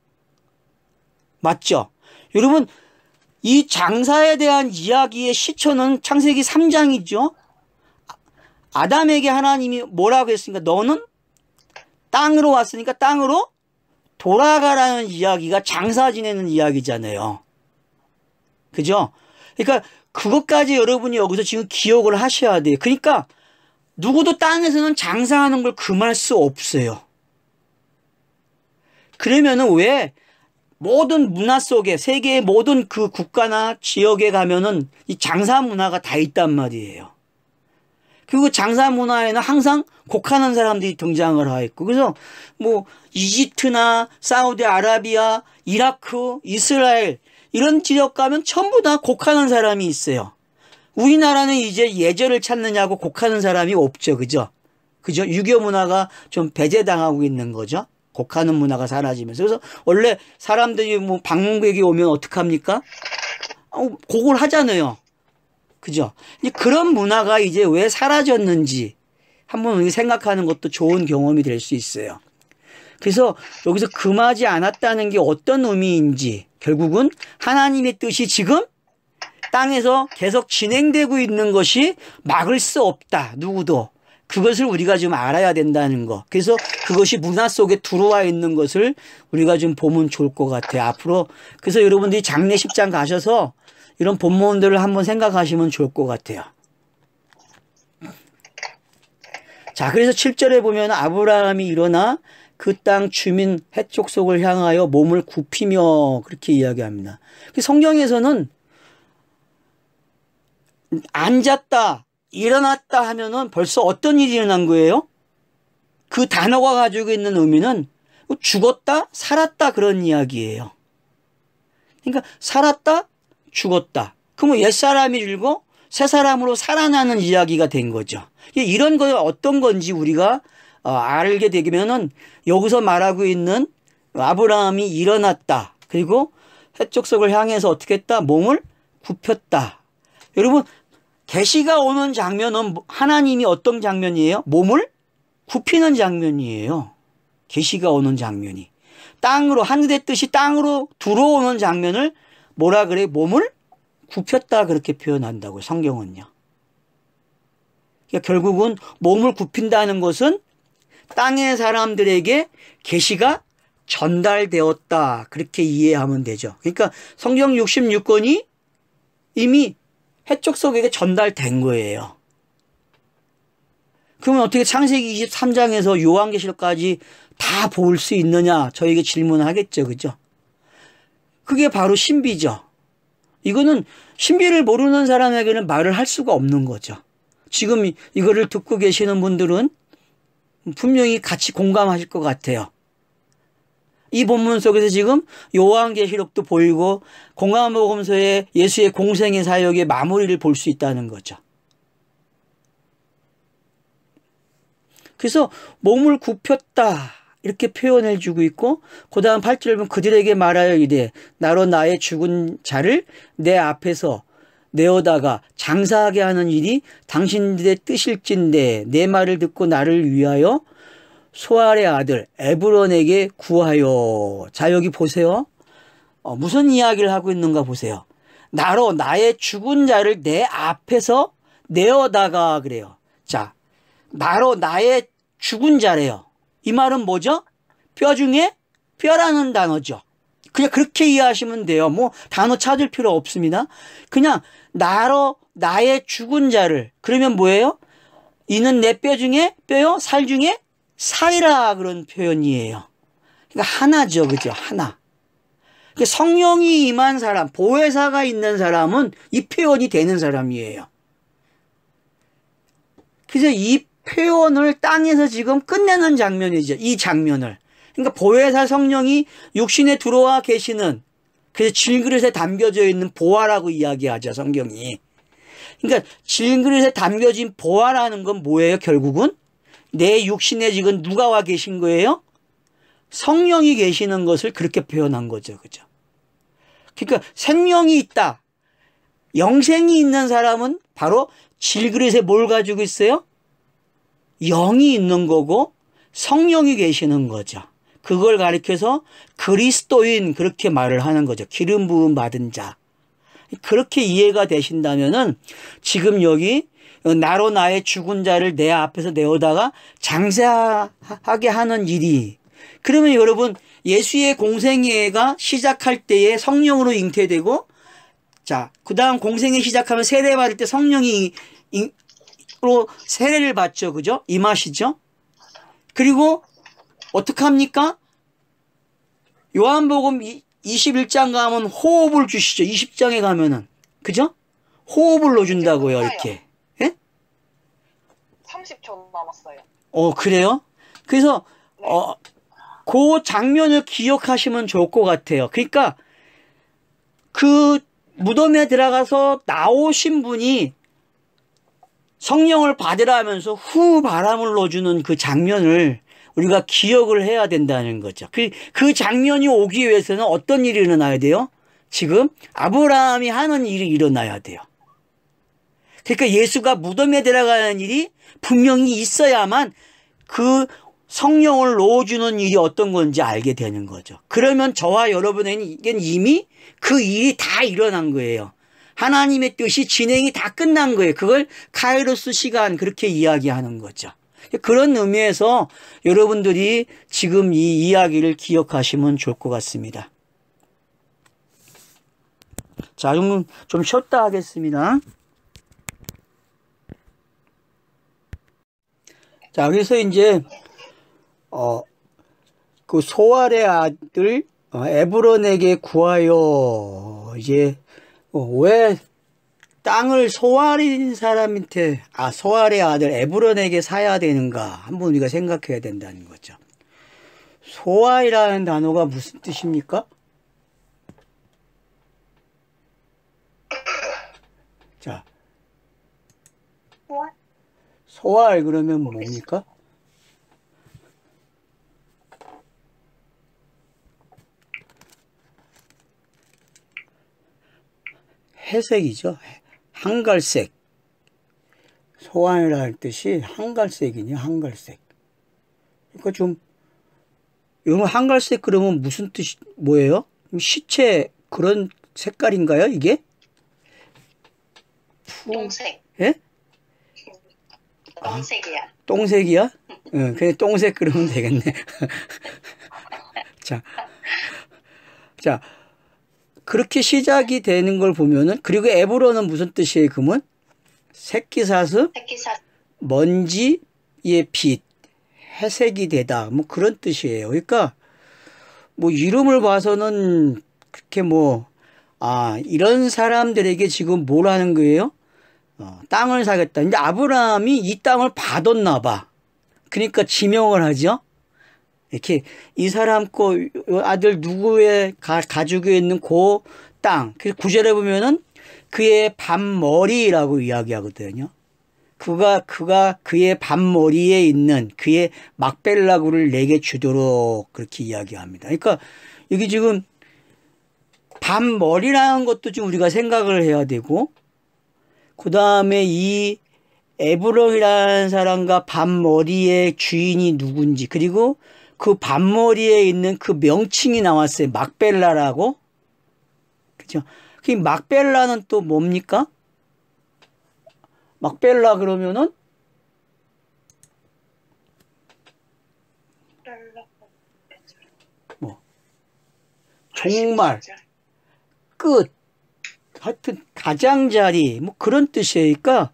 맞죠? 여러분 이 장사에 대한 이야기의 시초는 창세기 3장이죠. 아담에게 하나님이 뭐라고 했습니까? 너는 땅으로 왔으니까 땅으로 돌아가라는 이야기가 장사 지내는 이야기잖아요. 그죠? 그러니까 그것까지 여러분이 여기서 지금 기억을 하셔야 돼요. 그러니까 누구도 땅에서는 장사하는 걸 금할 수 없어요. 그러면은 왜 모든 문화 속에 세계의 모든 그 국가나 지역에 가면은 이 장사 문화가 다 있단 말이에요. 그리고 장사 문화에는 항상 곡하는 사람들이 등장을 하고 있고 그래서 뭐 이집트나 사우디아라비아, 이라크, 이스라엘 이런 지역 가면 전부 다 곡하는 사람이 있어요. 우리나라는 이제 예절을 찾느냐고 곡하는 사람이 없죠. 그죠? 그죠? 유교 문화가 좀 배제당하고 있는 거죠. 곡하는 문화가 사라지면서. 그래서 원래 사람들이 뭐 방문객이 오면 어떡합니까? 곡을 하잖아요. 그죠? 이제 그런 문화가 이제 왜 사라졌는지 한번 생각하는 것도 좋은 경험이 될 수 있어요. 그래서 여기서 금하지 않았다는 게 어떤 의미인지 결국은 하나님의 뜻이 지금 땅에서 계속 진행되고 있는 것이 막을 수 없다. 누구도. 그것을 우리가 좀 알아야 된다는 거. 그래서 그것이 문화 속에 들어와 있는 것을 우리가 좀 보면 좋을 것 같아요. 앞으로. 그래서 여러분들이 장례식장 가셔서 이런 본문들을 한번 생각하시면 좋을 것 같아요. 자, 그래서 7절에 보면 아브라함이 일어나 그 땅 주민 해족속을 향하여 몸을 굽히며 그렇게 이야기합니다. 성경에서는 앉았다, 일어났다 하면은 벌써 어떤 일이 일어난 거예요? 그 단어가 가지고 있는 의미는 죽었다, 살았다 그런 이야기예요. 그러니까 살았다, 죽었다. 그러면 옛사람이 죽고 새 사람으로 살아나는 이야기가 된 거죠. 이런 거 어떤 건지 우리가 알게 되면은 여기서 말하고 있는 아브라함이 일어났다. 그리고 해족속을 향해서 어떻게 했다? 몸을 굽혔다. 여러분 계시가 오는 장면은 하나님이 어떤 장면이에요? 몸을 굽히는 장면이에요. 계시가 오는 장면이. 땅으로 하늘의 뜻이 땅으로 들어오는 장면을 뭐라 그래? 몸을 굽혔다 그렇게 표현한다고 성경은요. 그러니까 결국은 몸을 굽힌다는 것은 땅의 사람들에게 계시가 전달되었다 그렇게 이해하면 되죠. 그러니까 성경 66권이 이미 해족속에게 전달된 거예요. 그러면 어떻게 창세기 23장에서 요한계시록까지 다 볼 수 있느냐 저에게 질문하겠죠. 그죠? 그게 바로 신비죠. 이거는 신비를 모르는 사람에게는 말을 할 수가 없는 거죠. 지금 이거를 듣고 계시는 분들은 분명히 같이 공감하실 것 같아요. 이 본문 속에서 지금 요한계시록도 보이고 공감복음서의 예수의 공생의 사역의 마무리를 볼 수 있다는 거죠. 그래서 몸을 굽혔다 이렇게 표현해 주고 있고 그 다음 8절을 보면 그들에게 말하여 이르되 나로 나의 죽은 자를 내 앞에서 내어다가 장사하게 하는 일이 당신들의 뜻일진데 내 말을 듣고 나를 위하여 소알의 아들 에브론에게 구하여. 자, 여기 보세요. 무슨 이야기를 하고 있는가 보세요. 나로 나의 죽은 자를 내 앞에서 내어다가 그래요. 자, 나로 나의 죽은 자래요. 이 말은 뭐죠? 뼈 중에 뼈라는 단어죠. 그냥 그렇게 이해하시면 돼요. 뭐 단어 찾을 필요 없습니다. 그냥 나로 나의 죽은 자를. 그러면 뭐예요? 이는 내 뼈 중에 뼈요, 살 중에 살이라 그런 표현이에요. 그러니까 하나죠. 그죠? 하나. 그러니까 성령이 임한 사람, 보혜사가 있는 사람은 이 표현이 되는 사람이에요. 그래서 이 표현을 땅에서 지금 끝내는 장면이죠. 이 장면을. 그러니까 보혜사 성령이 육신에 들어와 계시는, 그래서 질그릇에 담겨져 있는 보화라고 이야기하죠. 성경이. 그러니까 질그릇에 담겨진 보화라는 건 뭐예요? 결국은 내 육신에 지금 누가 와 계신 거예요? 성령이 계시는 것을 그렇게 표현한 거죠. 그죠? 그러니까 생명이 있다. 영생이 있는 사람은 바로 질그릇에 뭘 가지고 있어요? 영이 있는 거고 성령이 계시는 거죠. 그걸 가리켜서 그리스도인 그렇게 말을 하는 거죠. 기름 부음 받은 자. 그렇게 이해가 되신다면은 지금 여기 나로 나의 죽은 자를 내 앞에서 내어다가 장사하게 하는 일이, 그러면 여러분 예수의 공생애가 시작할 때에 성령으로 잉태되고, 자, 그 다음 공생애 시작하면 세례 받을 때 성령이 로 세례를 받죠. 그죠? 임하시죠? 그리고 어떻게 합니까? 요한복음 21장 가면 호흡을 주시죠. 20장에 가면은. 그죠? 호흡을 넣어준다고요. 이렇게. 예? 30초 남았어요. 그래요? 그래서 그 장면을 기억하시면 좋을 것 같아요. 그러니까 그 무덤에 들어가서 나오신 분이 성령을 받으라면서 후 바람을 넣어주는 그 장면을 우리가 기억을 해야 된다는 거죠. 그 장면이 오기 위해서는 어떤 일이 일어나야 돼요? 지금 아브라함이 하는 일이 일어나야 돼요. 그러니까 예수가 무덤에 들어가는 일이 분명히 있어야만 그 성령을 넣어주는 일이 어떤 건지 알게 되는 거죠. 그러면 저와 여러분에게는 이미 그 일이 다 일어난 거예요. 하나님의 뜻이 진행이 다 끝난 거예요. 그걸 카이로스 시간 그렇게 이야기하는 거죠. 그런 의미에서 여러분들이 지금 이 이야기를 기억하시면 좋을 것 같습니다. 자, 좀 쉬었다 하겠습니다. 자, 그래서 이제 그 소알의 아들 에브론에게 구하여, 이제 왜 땅을 소알인 사람한테, 소알의 아들 에브론에게 사야 되는가 한번 우리가 생각해야 된다는 거죠. 소알이라는 단어가 무슨 뜻입니까? 자, 소알 그러면 뭡니까? 회색이죠. 한갈색. 소알이라는 뜻이 한갈색이냐, 한갈색. 그러니까 좀, 이런 한갈색 그러면 무슨 뜻이, 뭐예요? 시체 그런 색깔인가요, 이게? 똥색. 예? 똥색이야. 똥색이야? 그냥 똥색 그러면 되겠네. 자, 그렇게 시작이 되는 걸 보면은, 그리고 에브론은 무슨 뜻이에요, 그러면? 새끼사슴, 먼지의 빛, 회색이 되다, 뭐 그런 뜻이에요. 그러니까, 뭐 이름을 봐서는 그렇게 이런 사람들에게 지금 뭘 하는 거예요? 땅을 사겠다. 이제 아브라함이 이 땅을 받았나 봐. 그러니까 지명을 하죠. 이렇게 이 사람 거 아들 누구의 가지고 있는 그 땅. 그래서 구절에 보면은 그의 밤머리라고 이야기하거든요. 그가 그의 밤머리에 있는 그의 막벨라구를 내게 주도록 그렇게 이야기합니다. 그러니까 여기 지금 밤머리라는 것도 좀 우리가 생각을 해야 되고, 그 다음에 이 에브론이라는 사람과 밤머리의 주인이 누군지, 그리고 그 밤머리에 있는 그 명칭이 나왔어요. 막벨라라고. 그죠? 그 막벨라는 또 뭡니까? 막벨라 그러면은 뭐 종말, 끝, 하여튼 가장자리 뭐 그런 뜻이니까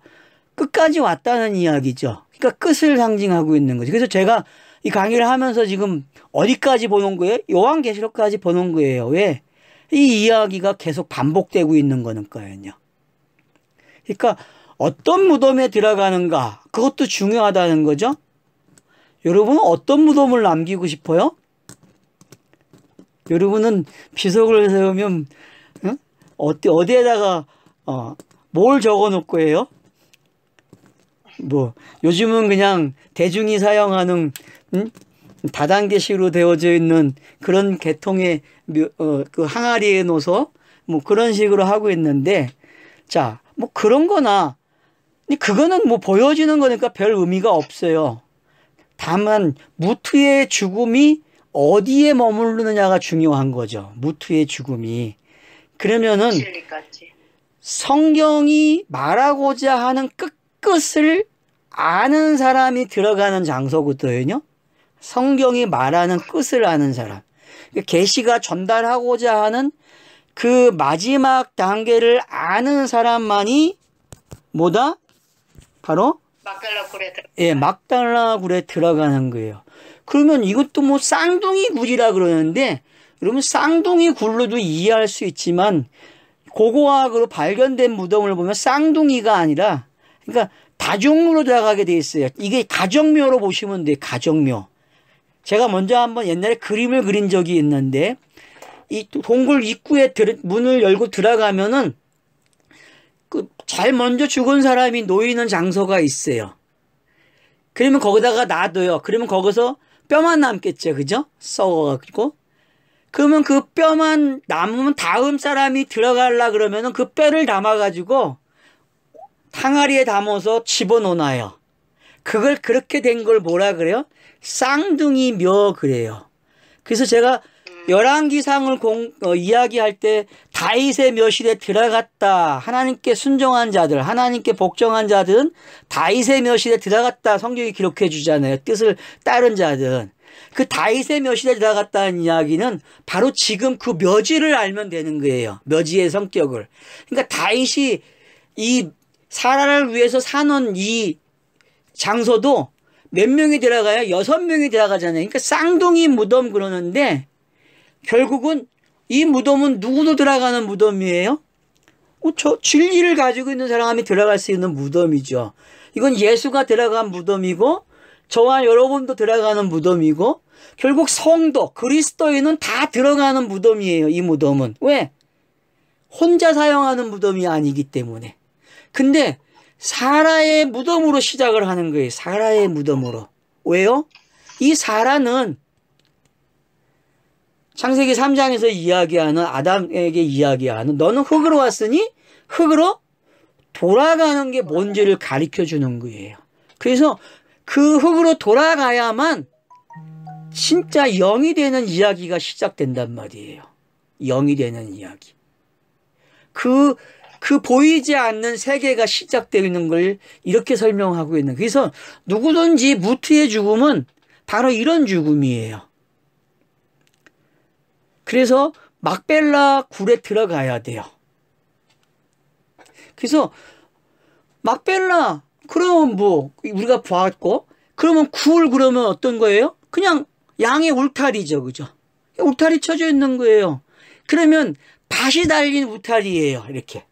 끝까지 왔다는 이야기죠. 그러니까 끝을 상징하고 있는 거죠. 그래서 제가 이 강의를 하면서 지금 어디까지 보는 거예요? 요한계시록까지 보는 거예요. 왜? 이 이야기가 계속 반복되고 있는 거니까요. 그러니까 어떤 무덤에 들어가는가, 그것도 중요하다는 거죠. 여러분은 어떤 무덤을 남기고 싶어요? 여러분은 비석을 세우면 어디에다가 뭘 적어 놓을 거예요? 뭐 요즘은 그냥 대중이 사용하는 다단계식으로 되어져 있는 그런 계통의 그 항아리에 넣어서 뭐 그런 식으로 하고 있는데, 자, 뭐 그런 거나 그거는 뭐 보여지는 거니까 별 의미가 없어요. 다만 무트의 죽음이 어디에 머무르느냐가 중요한 거죠. 무트의 죽음이. 그러면은 성경이 말하고자 하는 끝을 아는 사람이 들어가는 장소거든요. 성경이 말하는 끝을 아는 사람. 계시가 전달하고자 하는 그 마지막 단계를 아는 사람만이 뭐다? 바로 막달라 굴에 들어가는 거예요. 그러면 이것도 뭐 쌍둥이 굴이라 그러는데, 여러분 쌍둥이 굴로도 이해할 수 있지만 고고학으로 발견된 무덤을 보면 쌍둥이가 아니라, 그러니까 다중으로 들어가게 돼 있어요. 이게 가정묘로 보시면 돼요. 가정묘. 제가 먼저 한번 옛날에 그림을 그린 적이 있는데, 이 동굴 입구에 문을 열고 들어가면은 잘 먼저 죽은 사람이 놓이는 장소가 있어요. 그러면 거기다가 놔둬요. 그러면 거기서 뼈만 남겠죠. 그죠? 썩어가지고. 그러면 그 뼈만 남으면 다음 사람이 들어가려 그러면은 그 뼈를 담아가지고 항아리에 담아서 집어넣어놔요. 그걸 그렇게 된 걸 뭐라 그래요? 쌍둥이 묘 그래요. 그래서 제가 열왕기상을 이야기할 때 다윗의 묘실에 들어갔다. 하나님께 순종한 자들, 하나님께 복종한 자들은 다윗의 묘실에 들어갔다. 성경이 기록해 주잖아요. 뜻을 따른 자들은. 그 다윗의 묘실에 들어갔다는 이야기는 바로 지금 그 묘지를 알면 되는 거예요. 묘지의 성격을. 그러니까 다윗이 이 사라를 위해서 사는 이 장소도 몇 명이 들어가요? 6명이 들어가잖아요. 그러니까 쌍둥이 무덤 그러는데, 결국은 이 무덤은 누구도 들어가는 무덤이에요? 저 진리를 가지고 있는 사람이 들어갈 수 있는 무덤이죠. 이건 예수가 들어간 무덤이고, 저와 여러분도 들어가는 무덤이고, 결국 성도, 그리스도인은 다 들어가는 무덤이에요. 이 무덤은. 왜? 혼자 사용하는 무덤이 아니기 때문에. 근데 사라의 무덤으로 시작을 하는 거예요. 사라의 무덤으로. 왜요? 이 사라는 창세기 3장에서 이야기하는, 아담에게 이야기하는, 너는 흙으로 왔으니 흙으로 돌아가는 게 뭔지를 가르쳐 주는 거예요. 그래서 그 흙으로 돌아가야만 진짜 영이 되는 이야기가 시작된단 말이에요. 영이 되는 이야기. 그 보이지 않는 세계가 시작되는 걸 이렇게 설명하고 있는. 그래서 누구든지 무트의 죽음은 바로 이런 죽음이에요. 그래서 막벨라 굴에 들어가야 돼요. 그래서 막벨라, 그러면 뭐 우리가 봤고, 그러면 굴 그러면 어떤 거예요? 그냥 양의 울타리죠. 그죠? 울타리 쳐져 있는 거예요. 그러면 밭이 달린 울타리예요. 이렇게.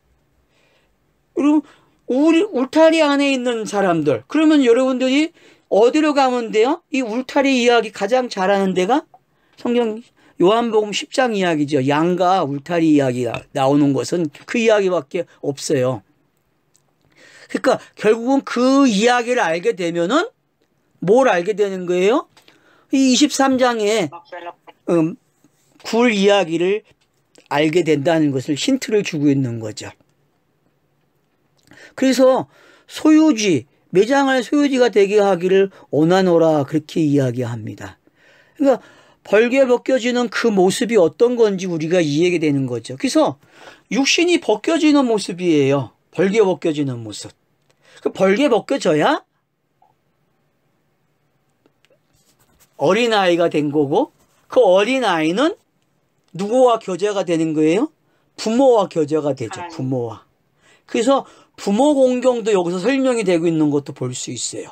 그리고 우리 울타리 안에 있는 사람들, 그러면 여러분들이 어디로 가면 돼요? 이 울타리 이야기 가장 잘하는 데가 성경 요한복음 10장 이야기죠. 양과 울타리 이야기가 나오는 것은 그 이야기밖에 없어요. 그러니까 결국은 그 이야기를 알게 되면은 뭘 알게 되는 거예요? 이 23장에 굴 이야기를 알게 된다는 것을 힌트를 주고 있는 거죠. 그래서 소유지, 매장할 소유지가 되게 하기를 원하노라 그렇게 이야기합니다. 그러니까 벌게 벗겨지는 그 모습이 어떤 건지 우리가 이해가 되는 거죠. 그래서 육신이 벗겨지는 모습이에요. 벌게 벗겨지는 모습. 그 벌게 벗겨져야 어린아이가 된 거고 그 어린아이는 누구와 교제가 되는 거예요? 부모와 교제가 되죠. 부모와. 그래서 부모 공경도 여기서 설명이 되고 있는 것도 볼 수 있어요.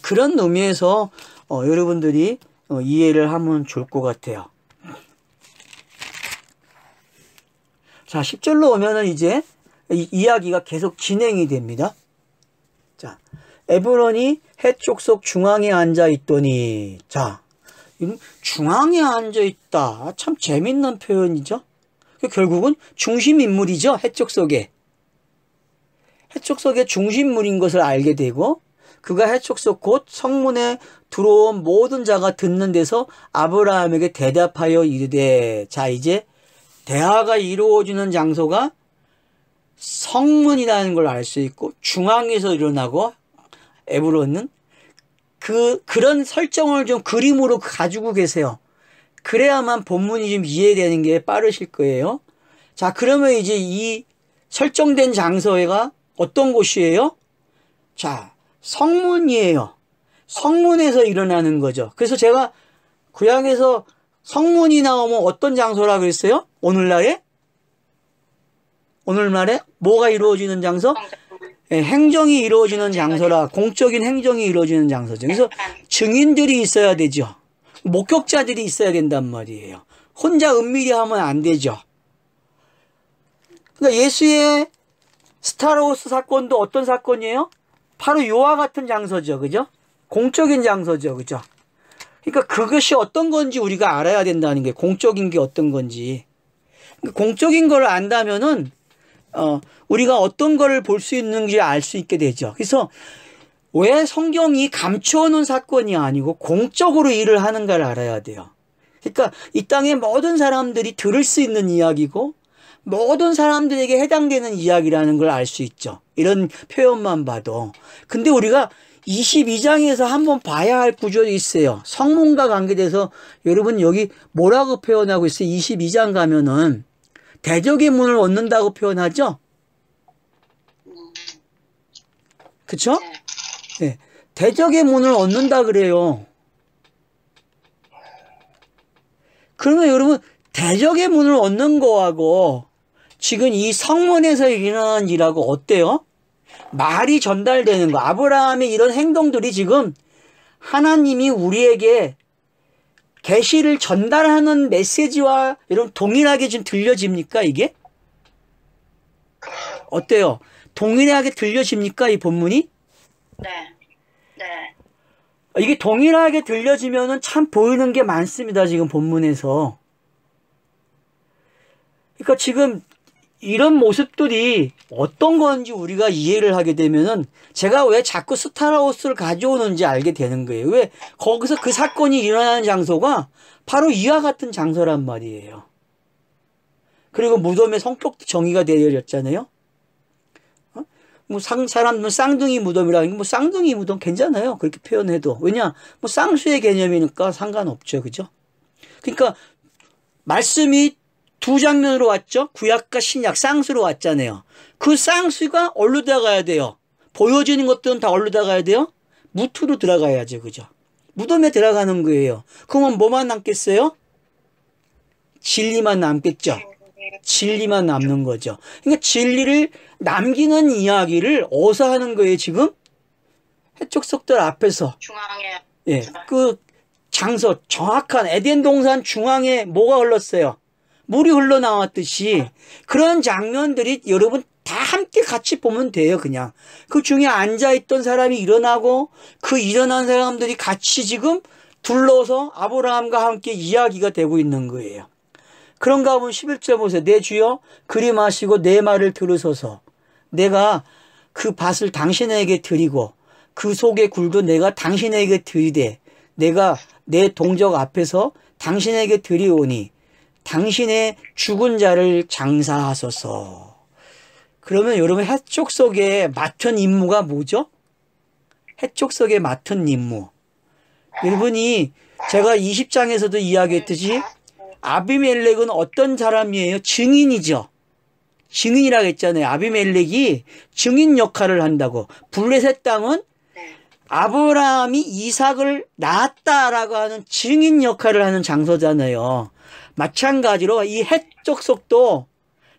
그런 의미에서 여러분들이 이해를 하면 좋을 것 같아요. 자, 10절로 오면은 이제 이야기가 계속 진행이 됩니다. 자, 에브론이 해쪽속 중앙에 앉아 있더니, 자, 중앙에 앉아 있다. 참 재밌는 표현이죠. 결국은 중심인물이죠. 해쪽속에. 해쪽속의 중심물인 것을 알게 되고, 그가 해쪽속 곧 성문에 들어온 모든 자가 듣는 데서 아브라함에게 대답하여 이르되, 자, 이제 대화가 이루어지는 장소가 성문이라는 걸 알 수 있고 중앙에서 일어나고 에브론은 그런 설정을 좀 그림으로 가지고 계세요. 그래야만 본문이 좀 이해되는 게 빠르실 거예요. 자, 그러면 이제 이 설정된 장소가 어떤 곳이에요? 자, 성문이에요. 성문에서 일어나는 거죠. 그래서 제가 구약에서 성문이 나오면 어떤 장소라 그랬어요? 오늘날에 뭐가 이루어지는 장소? 네, 행정이 이루어지는 장소라, 공적인 행정이 이루어지는 장소죠. 그래서 증인들이 있어야 되죠. 목격자들이 있어야 된단 말이에요. 혼자 은밀히 하면 안 되죠. 그러니까 예수의 스타로스 사건도 어떤 사건이에요? 바로 이와 같은 장소죠. 그죠? 공적인 장소죠. 그죠? 그러니까 그것이 어떤 건지 우리가 알아야 된다는 게, 공적인 게 어떤 건지. 그러니까 공적인 걸 안다면은 우리가 어떤 걸 볼 수 있는지 알 수 있게 되죠. 그래서 왜 성경이 감추어놓은 사건이 아니고 공적으로 일을 하는가를 알아야 돼요. 그러니까 이 땅의 모든 사람들이 들을 수 있는 이야기고 모든 사람들에게 해당되는 이야기라는 걸 알 수 있죠. 이런 표현만 봐도. 근데 우리가 22장에서 한번 봐야 할 구절이 있어요. 성문과 관계돼서 여러분 여기 뭐라고 표현하고 있어요? 22장 가면은 대적의 문을 얻는다고 표현하죠? 그쵸? 네. 대적의 문을 얻는다 그래요. 그러면 여러분 대적의 문을 얻는 거하고 지금 이 성문에서 일어나는 일하고 어때요? 말이 전달되는 거. 아브라함의 이런 행동들이 지금 하나님이 우리에게 계시를 전달하는 메시지와 여러분 동일하게 지금 들려집니까 이게? 어때요? 동일하게 들려집니까 이 본문이? 네. 네. 이게 동일하게 들려지면은 참 보이는 게 많습니다. 지금 본문에서. 그러니까 지금 이런 모습들이 어떤 건지 우리가 이해를 하게 되면은 제가 왜 자꾸 스타라워스를 가져오는지 알게 되는 거예요. 왜 거기서 그 사건이 일어나는 장소가 바로 이와 같은 장소란 말이에요. 그리고 무덤의 성격도 정의가 되어졌잖아요. 뭐 사람들은 쌍둥이 무덤이라는 게 뭐 쌍둥이 무덤 괜찮아요. 그렇게 표현해도. 왜냐? 뭐 쌍수의 개념이니까 상관없죠. 그죠? 그러니까 말씀이 두 장면으로 왔죠. 구약과 신약 쌍수로 왔잖아요. 그 쌍수가 어디로 들어가야 돼요? 보여지는 것들은 다 어디로 들어가야 돼요? 무트로 들어가야죠. 그죠? 무덤에 들어가는 거예요. 그러면 뭐만 남겠어요? 진리만 남겠죠. 진리만 남는 거죠. 그러니까 진리를 남기는 이야기를 어디서 하는 거예요, 지금? 해촉석들 앞에서. 중앙에. 예, 그 장소, 정확한 에덴 동산 중앙에 뭐가 흘렀어요? 물이 흘러나왔듯이 그런 장면들이 여러분 다 함께 같이 보면 돼요. 그냥 그 중에 앉아있던 사람이 일어나고 그 일어난 사람들이 같이 지금 둘러서 아브라함과 함께 이야기가 되고 있는 거예요. 그런가 하면 11절 보세요. 내 주여 그리 마시고 내 말을 들으소서. 내가 그 밭을 당신에게 드리고 그 속의 굴도 내가 당신에게 드리되 내가 내 동족 앞에서 당신에게 드리오니 당신의 죽은 자를 장사하소서. 그러면 여러분 해쪽 속에 맡은 임무가 뭐죠? 해쪽 속에 맡은 임무. 여러분이 제가 20장에서도 이야기했듯이 아비멜렉은 어떤 사람이에요? 증인이죠. 증인이라고 했잖아요. 아비멜렉이 증인 역할을 한다고. 블레셋 땅은 아브라함이 이삭을 낳았다라고 하는 증인 역할을 하는 장소잖아요. 마찬가지로 이 해쪽 속도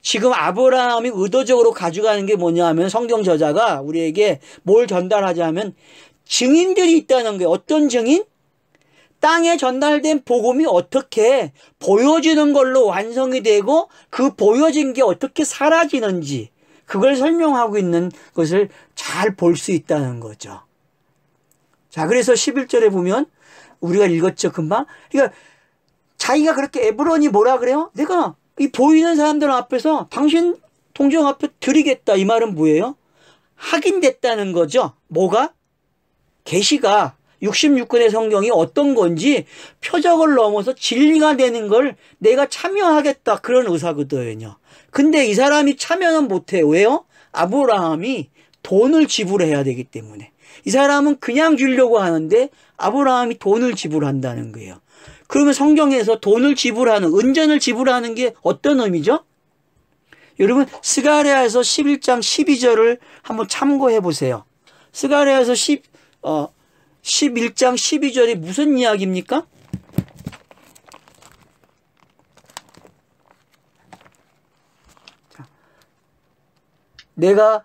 지금 아브라함이 의도적으로 가져가는 게 뭐냐 하면 성경 저자가 우리에게 뭘 전달하자면 증인들이 있다는 거예요. 어떤 증인? 땅에 전달된 복음이 어떻게 보여지는 걸로 완성이 되고 그 보여진 게 어떻게 사라지는지 그걸 설명하고 있는 것을 잘 볼 수 있다는 거죠. 자, 그래서 11절에 보면 우리가 읽었죠, 금방. 그러니까 자기가 그렇게 에브론이 뭐라 그래요? 내가 이 보이는 사람들 앞에서 당신 동정 앞에 드리겠다. 이 말은 뭐예요? 확인됐다는 거죠. 뭐가? 계시가 66권의 성경이 어떤 건지 표적을 넘어서 진리가 되는 걸 내가 참여하겠다. 그런 의사거든요. 근데 이 사람이 참여는 못해요. 왜요? 아브라함이 돈을 지불해야 되기 때문에. 이 사람은 그냥 주려고 하는데 아브라함이 돈을 지불한다는 거예요. 그러면 성경에서 돈을 지불하는, 은전을 지불하는 게 어떤 의미죠? 여러분 스가랴에서 11장 12절을 한번 참고해 보세요. 스가랴에서 11장 12절이 무슨 이야기입니까? 내가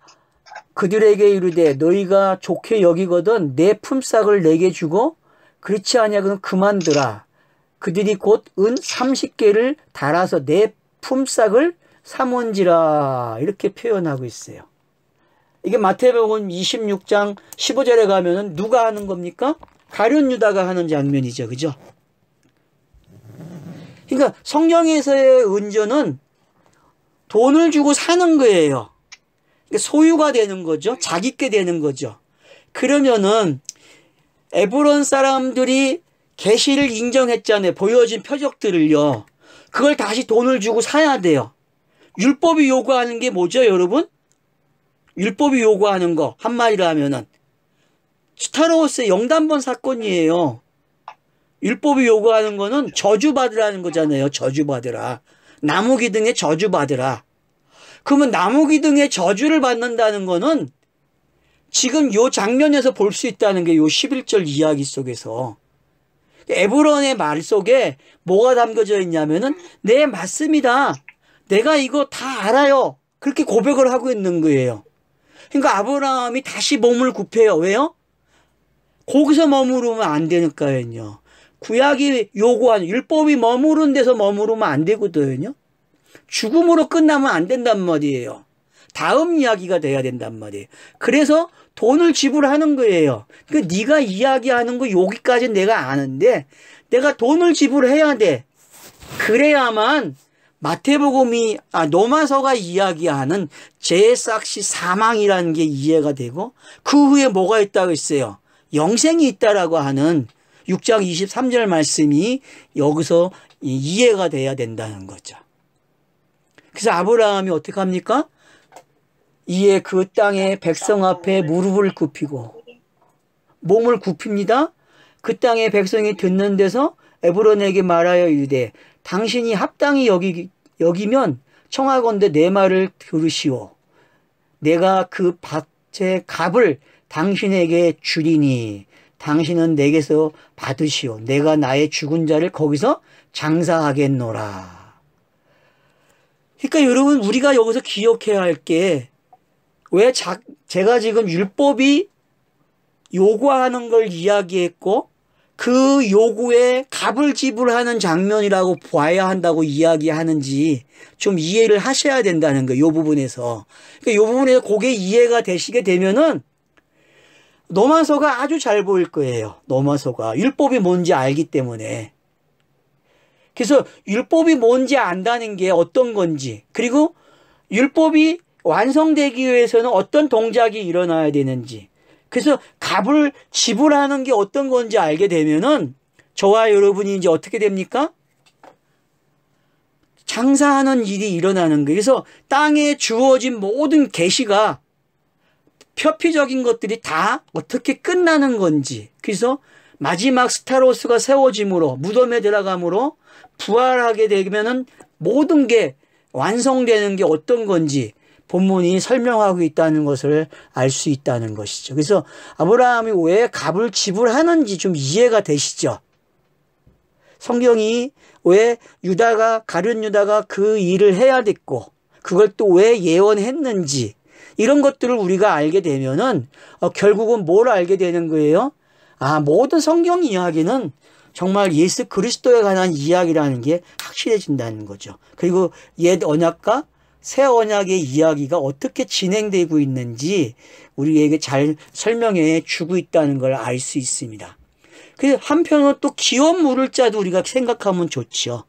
그들에게 이르되 너희가 좋게 여기거든 내 품삯을 내게 주고 그렇지 아니하거든 그만두라. 그들이 곧 은 30개를 달아서 내 품삯을 삼은지라. 이렇게 표현하고 있어요. 이게 마태복음 26장 15절에 가면은 누가 하는 겁니까? 가룟 유다가 하는 장면이죠. 그죠? 그러니까 성경에서의 은전은 돈을 주고 사는 거예요. 소유가 되는 거죠. 자기께 되는 거죠. 그러면은 에브론 사람들이 계시를 인정했잖아요. 보여진 표적들을요. 그걸 다시 돈을 주고 사야 돼요. 율법이 요구하는 게 뭐죠, 여러분? 율법이 요구하는 거 한마디로 하면은 스타로스의 영단번 사건이에요. 율법이 요구하는 거는 저주받으라는 거잖아요. 저주받으라. 나무 기둥에 저주받으라. 그러면 나무 기둥에 저주를 받는다는 거는 지금 요 장면에서 볼 수 있다는 게 요 11절 이야기 속에서 에브론의 말 속에 뭐가 담겨져 있냐면은 네 맞습니다. 내가 이거 다 알아요. 그렇게 고백을 하고 있는 거예요. 그러니까 아브라함이 다시 몸을 굽혀요. 왜요? 거기서 머무르면 안 되니까요. 구약이 요구하는 율법이 머무른 데서 머무르면 안 되거든요. 죽음으로 끝나면 안 된단 말이에요. 다음 이야기가 돼야 된단 말이에요. 그래서 돈을 지불하는 거예요. 그러니까 네가 이야기하는 거 여기까지는 내가 아는데 내가 돈을 지불해야 돼. 그래야만 마태복음이 로마서가 이야기하는 제싹시 사망이라는 게 이해가 되고 그 후에 뭐가 있다고 했어요? 영생이 있다라고 하는 6장 23절 말씀이 여기서 이해가 돼야 된다는 거죠. 그래서 아브라함이 어떻게 합니까? 이에 그 땅의 백성 앞에 무릎을 굽히고 몸을 굽힙니다. 그 땅의 백성이 듣는 데서 에브론에게 말하여 이르되 당신이 합당히 여기면 청하건대 내 말을 들으시오. 내가 그 밭의 값을 당신에게 주리니 당신은 내게서 받으시오. 내가 나의 죽은 자를 거기서 장사하겠노라. 그러니까 여러분 우리가 여기서 기억해야 할 게 왜 제가 지금 율법이 요구하는 걸 이야기했고 그 요구에 값을 지불하는 장면이라고 봐야 한다고 이야기하는지 좀 이해를 하셔야 된다는 거예요. 이 부분에서. 그러니까 이 부분에서 그게 이해가 되시게 되면은 로마서가 아주 잘 보일 거예요. 로마서가. 율법이 뭔지 알기 때문에. 그래서 율법이 뭔지 안다는 게 어떤 건지, 그리고 율법이 완성되기 위해서는 어떤 동작이 일어나야 되는지, 그래서 값을 지불하는 게 어떤 건지 알게 되면은 저와 여러분이 이제 어떻게 됩니까? 장사하는 일이 일어나는 거예요. 그래서 땅에 주어진 모든 계시가 표피적인 것들이 다 어떻게 끝나는 건지, 그래서 마지막 스타로스가 세워짐으로, 무덤에 들어감으로 부활하게 되면은 모든 게 완성되는 게 어떤 건지 본문이 설명하고 있다는 것을 알 수 있다는 것이죠. 그래서 아브라함이 왜 값을 지불하는지 좀 이해가 되시죠? 성경이 왜 가룟 유다가 그 일을 해야 됐고, 그걸 또 왜 예언했는지, 이런 것들을 우리가 알게 되면은 결국은 뭘 알게 되는 거예요? 모든 성경 이야기는 정말 예수 그리스도에 관한 이야기라는 게 확실해진다는 거죠. 그리고 옛 언약과 새 언약의 이야기가 어떻게 진행되고 있는지 우리에게 잘 설명해 주고 있다는 걸 알 수 있습니다. 그래서 한편으로 또 기업 물을 자도 우리가 생각하면 좋죠.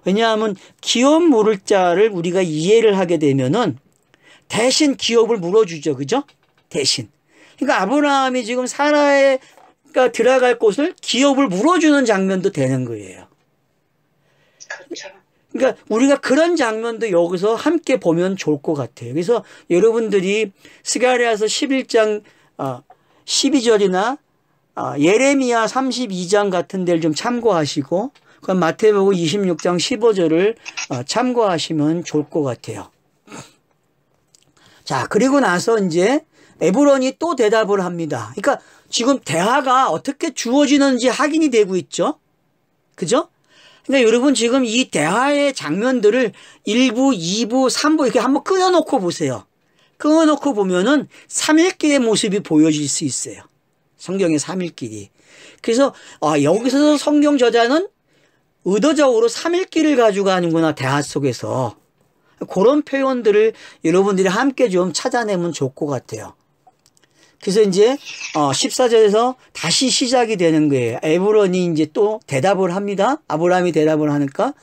왜냐하면 기업 물을 자를 우리가 이해를 하게 되면은 대신 기업을 물어주죠. 그죠? 대신. 그러니까 아브라함이 지금 사라가 들어갈 곳을 기업을 물어주는 장면도 되는 거예요. 그렇죠. 그러니까 우리가 그런 장면도 여기서 함께 보면 좋을 것 같아요. 그래서 여러분들이 스가랴서 11장 12절이나 예레미야 32장 같은 데를 좀 참고하시고, 그럼 마태복음 26장 15절을 참고하시면 좋을 것 같아요. 자, 그리고 나서 이제 에브론이 또 대답을 합니다. 그러니까 지금 대화가 어떻게 주어지는지 확인이 되고 있죠. 그죠? 그러니까 여러분 지금 이 대화의 장면들을 1부, 2부, 3부 이렇게 한번 끊어놓고 보세요. 끊어놓고 보면은 3일길의 모습이 보여질 수 있어요. 성경의 3일길이. 그래서 여기서 성경 저자는 의도적으로 3일길을 가지고 가는구나, 대화 속에서. 그런 표현들을 여러분들이 함께 좀 찾아내면 좋을 것 같아요. 그래서 이제 14절에서 다시 시작이 되는 거예요. 에브론이 이제 또 대답을 합니다. 아브라함이 대답을 하니까,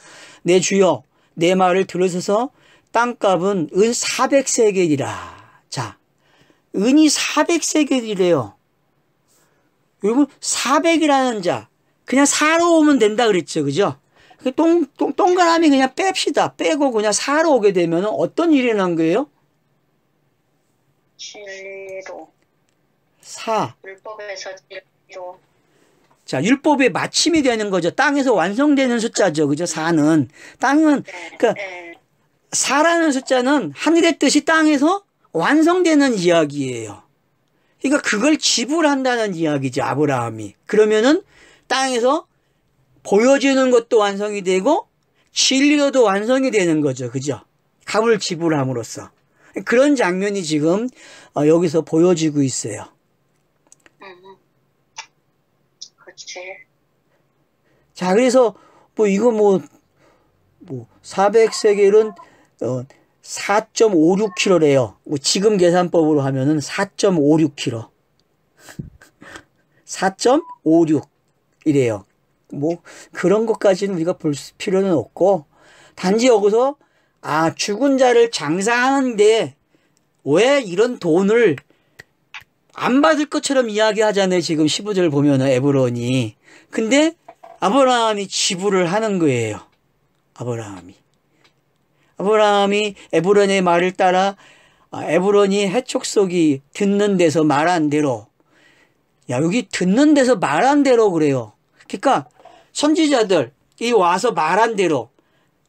내 주여 내 말을 들으셔서 땅값은 은 400세겔이라. 자, 은이 400세겔이래요. 여러분 400이라는 자 그냥 사러 오면 된다 그랬죠. 그죠? 동그라미 그냥 뺍시다. 빼고 그냥 사러 오게 되면 어떤 일이 일어난 거예요? 진리로. 율법에서 진리로. 자, 율법의 마침이 되는 거죠. 땅에서 완성되는 숫자죠. 그죠? 4는. 땅은, 그러니까, 4라는 숫자는 하늘의 뜻이 땅에서 완성되는 이야기예요. 그러니까 그걸 지불한다는 이야기죠. 아브라함이. 그러면은 땅에서 보여지는 것도 완성이 되고 진리로도 완성이 되는 거죠. 그죠? 값을 지불함으로써. 그런 장면이 지금 여기서 보여지고 있어요. 그렇지. 자, 그래서 이거 400세겔은 4.56kg래요. 지금 계산법으로 하면은 4.56kg. 4.56이래요. 그런 것까지는 우리가 볼 필요는 없고, 단지 여기서 죽은 자를 장사하는데 왜 이런 돈을 안 받을 것처럼 이야기하잖아요. 지금 15절 보면은 에브론이. 근데 아브라함이 지불을 하는 거예요. 아브라함이 에브론의 말을 따라 에브론이 해촉속이 듣는 데서 말한 대로, 여기 듣는 데서 말한 대로 그래요. 그러니까 선지자들이 와서 말한 대로,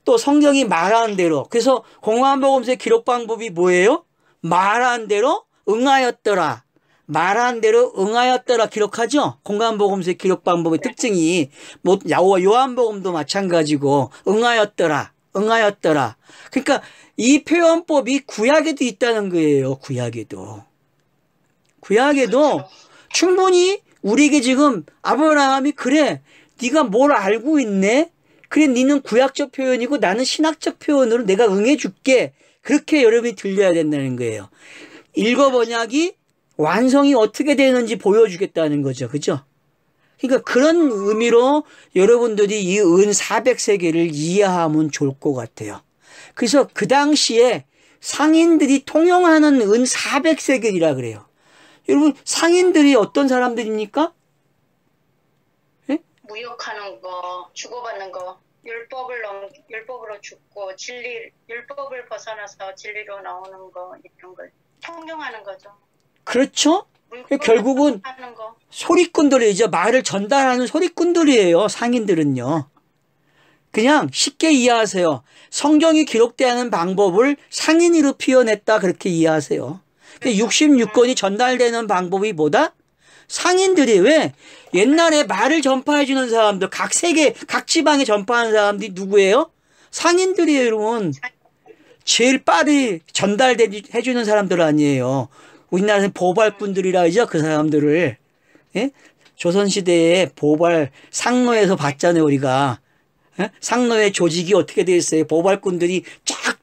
또 성경이 말한 대로. 그래서 공관복음서의 기록 방법이 뭐예요? 말한 대로 응하였더라. 말한 대로 응하였더라 기록하죠? 공관복음서의 기록 방법의 특징이 요한복음도 마찬가지고 응하였더라. 그러니까 이 표현법이 구약에도 있다는 거예요. 구약에도 충분히 우리에게 지금 아브라함이 그래, 네가 뭘 알고 있네? 그래, 니는 구약적 표현이고 나는 신학적 표현으로 내가 응해줄게. 그렇게 여러분이 들려야 된다는 거예요. 일거 번역이 완성이 어떻게 되는지 보여주겠다는 거죠. 그죠? 그러니까 그런 의미로 여러분들이 이 은 400세계를 이해하면 좋을 것 같아요. 그래서 그 당시에 상인들이 통용하는 은 400세계이라 그래요. 여러분, 상인들이 어떤 사람들입니까? 예? 무역하는 거, 주고받는 거, 율법으로 죽고 율법을 벗어나서 진리로 나오는 거, 이런 걸 통용하는 거죠. 그렇죠? 결국은 하는 거. 소리꾼들이죠. 말을 전달하는 소리꾼들이에요. 상인들은요. 그냥 쉽게 이해하세요. 성경이 기록되는 방법을 상인으로 표현했다. 그렇게 이해하세요. 66권이 전달되는 방법이 뭐다? 상인들이 왜? 옛날에 말을 전파해주는 사람들, 각 세계, 각 지방에 전파하는 사람들이 누구예요? 상인들이에요, 여러분. 제일 빠르게 전달해주는 사람들 아니에요. 우리나라에서 보발꾼들이라 하죠, 그 사람들을. 예? 조선시대에 보발, 상노에서 봤잖아요, 우리가. 예? 상노의 조직이 어떻게 되어 있어요? 보발꾼들이 쫙,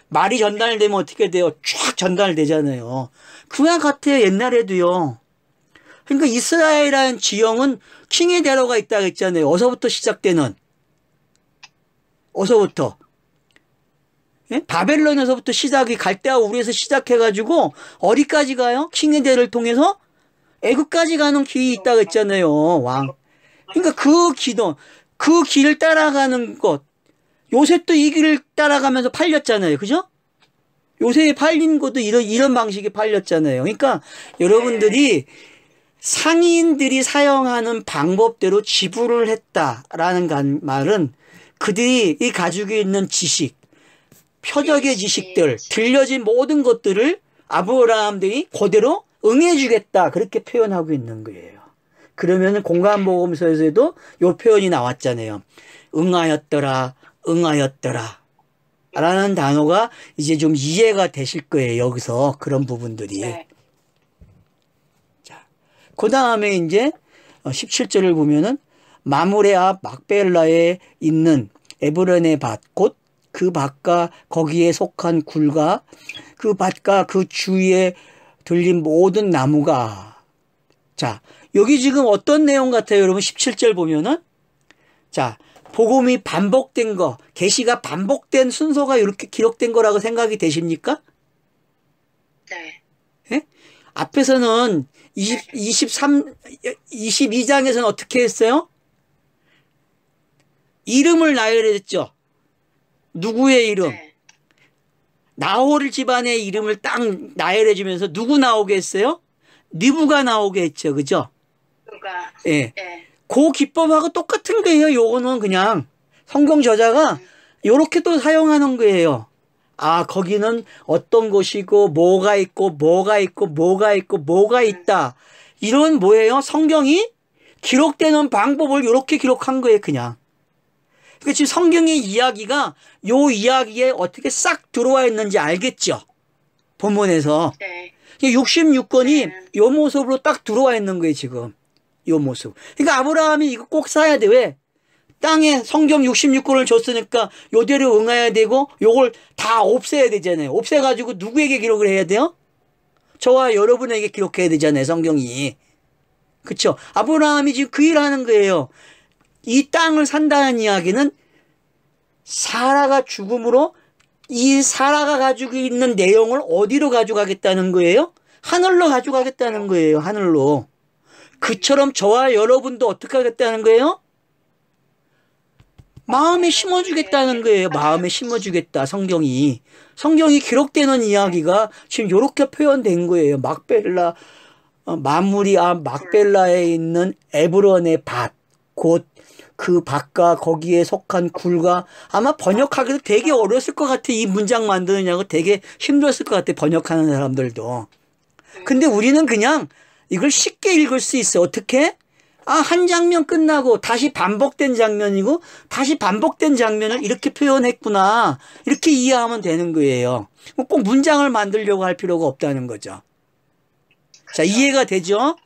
말이 전달되면 어떻게 돼요? 쫙 전달되잖아요. 그와 같아요, 옛날에도요. 그러니까 이스라엘이라는 지형은 킹의 대로가 있다고 했잖아요. 어서부터 시작되는. 어서부터. 예? 바벨론에서부터 시작이 갈대아 우르에서 시작해가지고 어디까지 가요? 킹의 대를 통해서 애굽까지 가는 길이 있다고 했잖아요. 왕. 그러니까 그 길을 따라가는 것. 요셉도 이 길을 따라가면서 팔렸잖아요. 그죠? 요셉이 팔린 것도 이런 방식이 팔렸잖아요. 그러니까 여러분들이 상인들이 사용하는 방법대로 지불을 했다라는 말은 그들이 이 가지고 있는 지식, 표적의 지식들, 들려진 모든 것들을 아브라함들이 그대로 응해주겠다. 그렇게 표현하고 있는 거예요. 그러면 공간보험서에서도 이 표현이 나왔잖아요. 응하였더라, 응하였더라. 라는 단어가 이제 좀 이해가 되실 거예요. 여기서 그런 부분들이. 네. 자, 그 다음에 이제 17절을 보면은 마므레 앞 막벨라에 있는 에브론의 밭, 곧 그 밭과 거기에 속한 굴과 그 밭과 그 주위에 들린 모든 나무가. 자, 여기 지금 어떤 내용 같아요, 여러분? 17절 보면은. 자, 복음이 반복된 거, 계시가 반복된 순서가 이렇게 기록된 거라고 생각이 되십니까? 네. 예? 앞에서는 22장에서는 어떻게 했어요? 이름을 나열했죠. 누구의 이름? 네. 나홀 집안의 이름을 딱 나열해 주면서 누구 나오게 했어요? 니브가 나오게 했죠. 그죠? 누가? 예. 네. 그 기법하고 똑같은 거예요. 요거는 그냥 성경 저자가 요렇게 또 사용하는 거예요. 아, 거기는 어떤 곳이고 뭐가 있고 뭐가 있고 뭐가 있고 뭐가 있다. 이런 뭐예요? 성경이 기록되는 방법을 요렇게 기록한 거예요. 그냥. 그러니까 지금 성경의 이야기가 요 이야기에 어떻게 싹 들어와 있는지 알겠죠? 본문에서. 네. 66권이 요 모습으로 딱 들어와 있는 거예요, 지금. 요 모습. 그러니까 아브라함이 이거 꼭 사야 돼. 왜? 땅에 성경 66권을 줬으니까 요대로 응해야 되고 요걸 다 없애야 되잖아요. 없애가지고 누구에게 기록을 해야 돼요? 저와 여러분에게 기록해야 되잖아요, 성경이. 그쵸? 아브라함이 지금 그 일을 하는 거예요. 이 땅을 산다는 이야기는 사라가 죽음으로 이 사라가 가지고 있는 내용을 어디로 가져가겠다는 거예요? 하늘로 가져가겠다는 거예요. 하늘로. 그처럼 저와 여러분도 어떻게 하겠다는 거예요? 마음에 심어주겠다는 거예요. 마음에 심어주겠다. 성경이 기록되는 이야기가 지금 이렇게 표현된 거예요. 막벨라, 마무리 앞 막벨라에 있는 에브론의 밭, 곧 그 밭과 거기에 속한 굴과. 아마 번역하기도 되게 어려웠을 것 같아. 이 문장 만드느냐고 되게 힘들었을 것 같아. 번역하는 사람들도. 근데 우리는 그냥 이걸 쉽게 읽을 수 있어. 어떻게? 아, 한 장면 끝나고 다시 반복된 장면이고 다시 반복된 장면을 이렇게 표현했구나. 이렇게 이해하면 되는 거예요. 꼭 문장을 만들려고 할 필요가 없다는 거죠. 자, 이해가 되죠?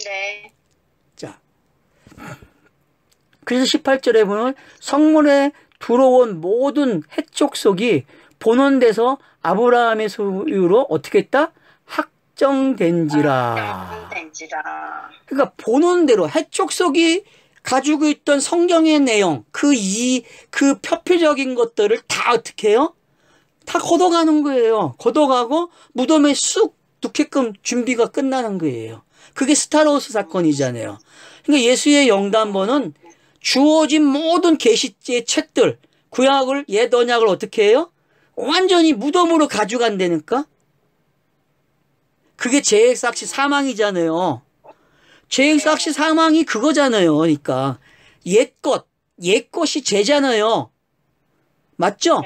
네. 자, 그래서 18절에 보면 성문에 들어온 모든 해족속이 보는 데서 아브라함의 소유로 어떻게 했다? 확정된지라. 그러니까 보는 대로 해족속이 가지고 있던 성경의 내용, 그 표표적인 것들을 다 어떻게 해요? 다 걷어가는 거예요. 걷어가고 무덤에 쑥 넣게끔 준비가 끝나는 거예요. 그게 스타로스 사건이잖아요. 그러니까 예수의 영단번은 주어진 모든 계시의 책들, 구약을, 옛 언약을 어떻게 해요? 완전히 무덤으로 가져간다니까? 그게 죄액삭시 사망이잖아요. 죄액삭시 사망이 그거잖아요. 그러니까 옛것이 죄잖아요. 맞죠?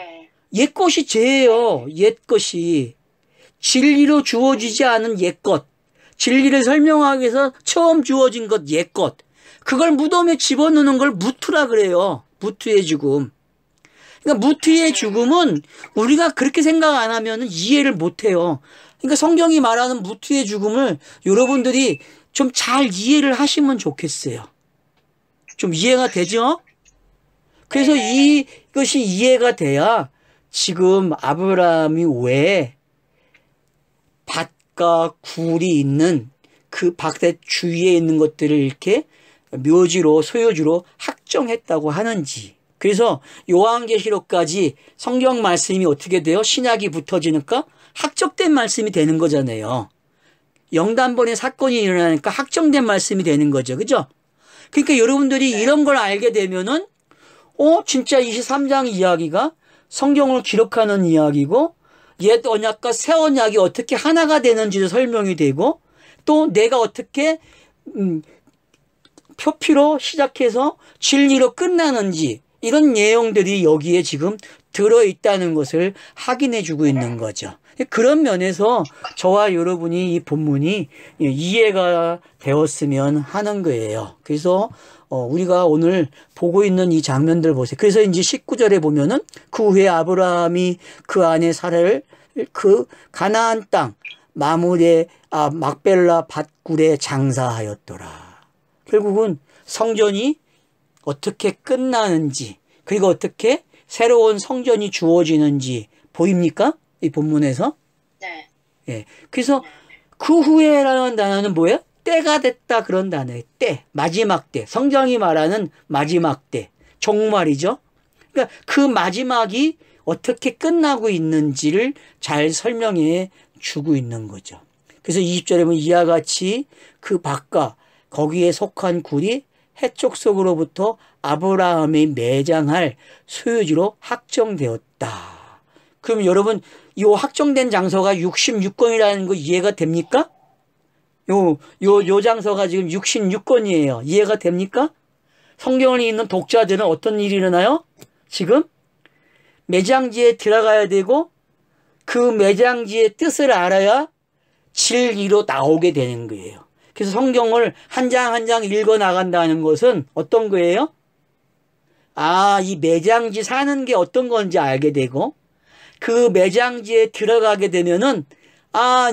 옛것이 죄예요. 옛것이. 진리로 주어지지 않은 옛것. 진리를 설명하기 위해서 처음 주어진 것 옛것. 그걸 무덤에 집어넣는 걸 무투라 그래요. 무투의 죽음. 그러니까 무투의 죽음은 우리가 그렇게 생각 안 하면 이해를 못 해요. 그러니까 성경이 말하는 무투의 죽음을 여러분들이 좀 잘 이해를 하시면 좋겠어요. 좀 이해가 되죠? 그래서 이것이 이해가 돼야 지금 아브라함이 왜 밭과 굴이 있는 그 밭의 주위에 있는 것들을 이렇게 묘지로 소유주로 확정했다고 하는지. 그래서 요한계시록까지 성경 말씀이 어떻게 돼요? 신약이 붙어지니까 확정된 말씀이 되는 거잖아요. 영단번의 사건이 일어나니까 확정된 말씀이 되는 거죠. 그죠? 그러니까 여러분들이 이런 걸 알게 되면은 진짜 23장 이야기가 성경을 기록하는 이야기고 옛 언약과 새 언약이 어떻게 하나가 되는지도 설명이 되고 또 내가 어떻게 표피로 시작해서 진리로 끝나는지 이런 내용들이 여기에 지금 들어있다는 것을 확인해 주고 있는 거죠. 그런 면에서 저와 여러분이 이 본문이 이해가 되었으면 하는 거예요. 그래서 우리가 오늘 보고 있는 이 장면들 보세요. 그래서 이제 19절에 보면은 그 후에 아브라함이 그 아내 사라를 그 가나안 땅 막벨라 밭굴에 장사하였더라. 결국은 성전이 어떻게 끝나는지 그리고 어떻게 새로운 성전이 주어지는지 보입니까? 이 본문에서. 네. 예. 그래서 그 후에라는 단어는 뭐예요? 때가 됐다 그런 단어예요. 때. 마지막 때. 성경이 말하는 마지막 때. 종말이죠. 그러니까 그 마지막이 어떻게 끝나고 있는지를 잘 설명해 주고 있는 거죠. 그래서 20절에 보면 이와 같이 그 밭과 거기에 속한 굴이 해족속으로부터 아브라함이 매장할 소유지로 확정되었다. 그럼 여러분 이 확정된 장소가 66권이라는 거 이해가 됩니까? 요 장소가 지금 66권이에요. 이해가 됩니까? 성경을 읽는 독자들은 어떤 일이 일어나요? 지금 매장지에 들어가야 되고 그 매장지의 뜻을 알아야 진리로 나오게 되는 거예요. 그래서 성경을 한 장 한 장 읽어 나간다는 것은 어떤 거예요? 이 매장지 사는 게 어떤 건지 알게 되고 그 매장지에 들어가게 되면은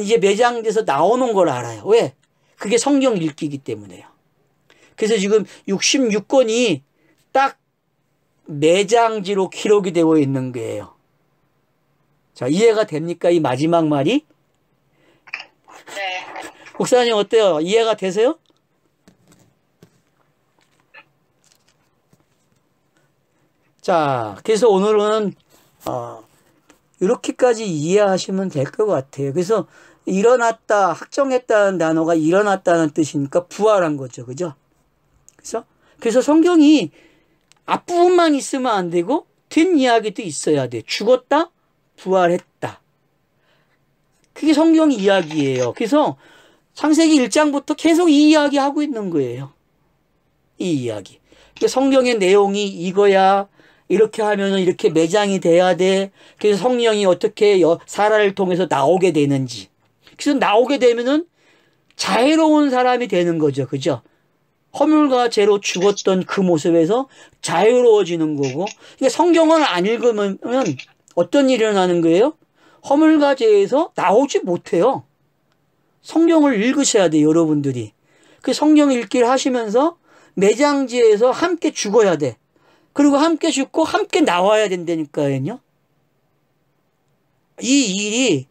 이제 매장지에서 나오는 걸 알아요. 왜? 그게 성경 읽기이기 때문에요. 그래서 지금 66권이 딱 매장지로 기록이 되어 있는 거예요. 자, 이해가 됩니까? 이 마지막 말이? 네. 목사님 어때요? 이해가 되세요? 자, 그래서 오늘은 이렇게까지 이해하시면 될 것 같아요. 그래서 일어났다, 확정했다는 단어가 일어났다는 뜻이니까 부활한 거죠. 그죠? 그래서 성경이 앞부분만 있으면 안 되고 뒷이야기도 있어야 돼. 죽었다, 부활했다. 그게 성경 이야기예요. 그래서 창세기 1장부터 계속 이 이야기 하고 있는 거예요. 이 이야기. 성경의 내용이 이거야. 이렇게 하면은 이렇게 매장이 돼야 돼. 그래서 성령이 어떻게 사라를 통해서 나오게 되는지. 그래서 나오게 되면은 자유로운 사람이 되는 거죠. 그죠? 허물과 죄로 죽었던 그 모습에서 자유로워지는 거고. 그러니까 성경을 안 읽으면 어떤 일이 일어나는 거예요? 허물과 죄에서 나오지 못해요. 성경을 읽으셔야 돼요, 여러분들이. 그 성경 읽기를 하시면서 매장지에서 함께 죽어야 돼. 그리고 함께 죽고 함께 나와야 된다니까요. 이 일이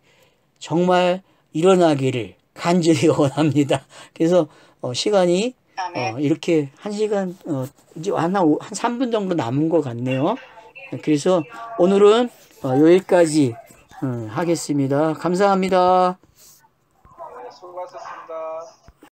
정말 일어나기를 간절히 원합니다. 그래서 시간이 이렇게 1시간 이제 한 3분 정도 남은 것 같네요. 그래서 오늘은 여기까지 하겠습니다. 감사합니다. 네, 수고하셨습니다.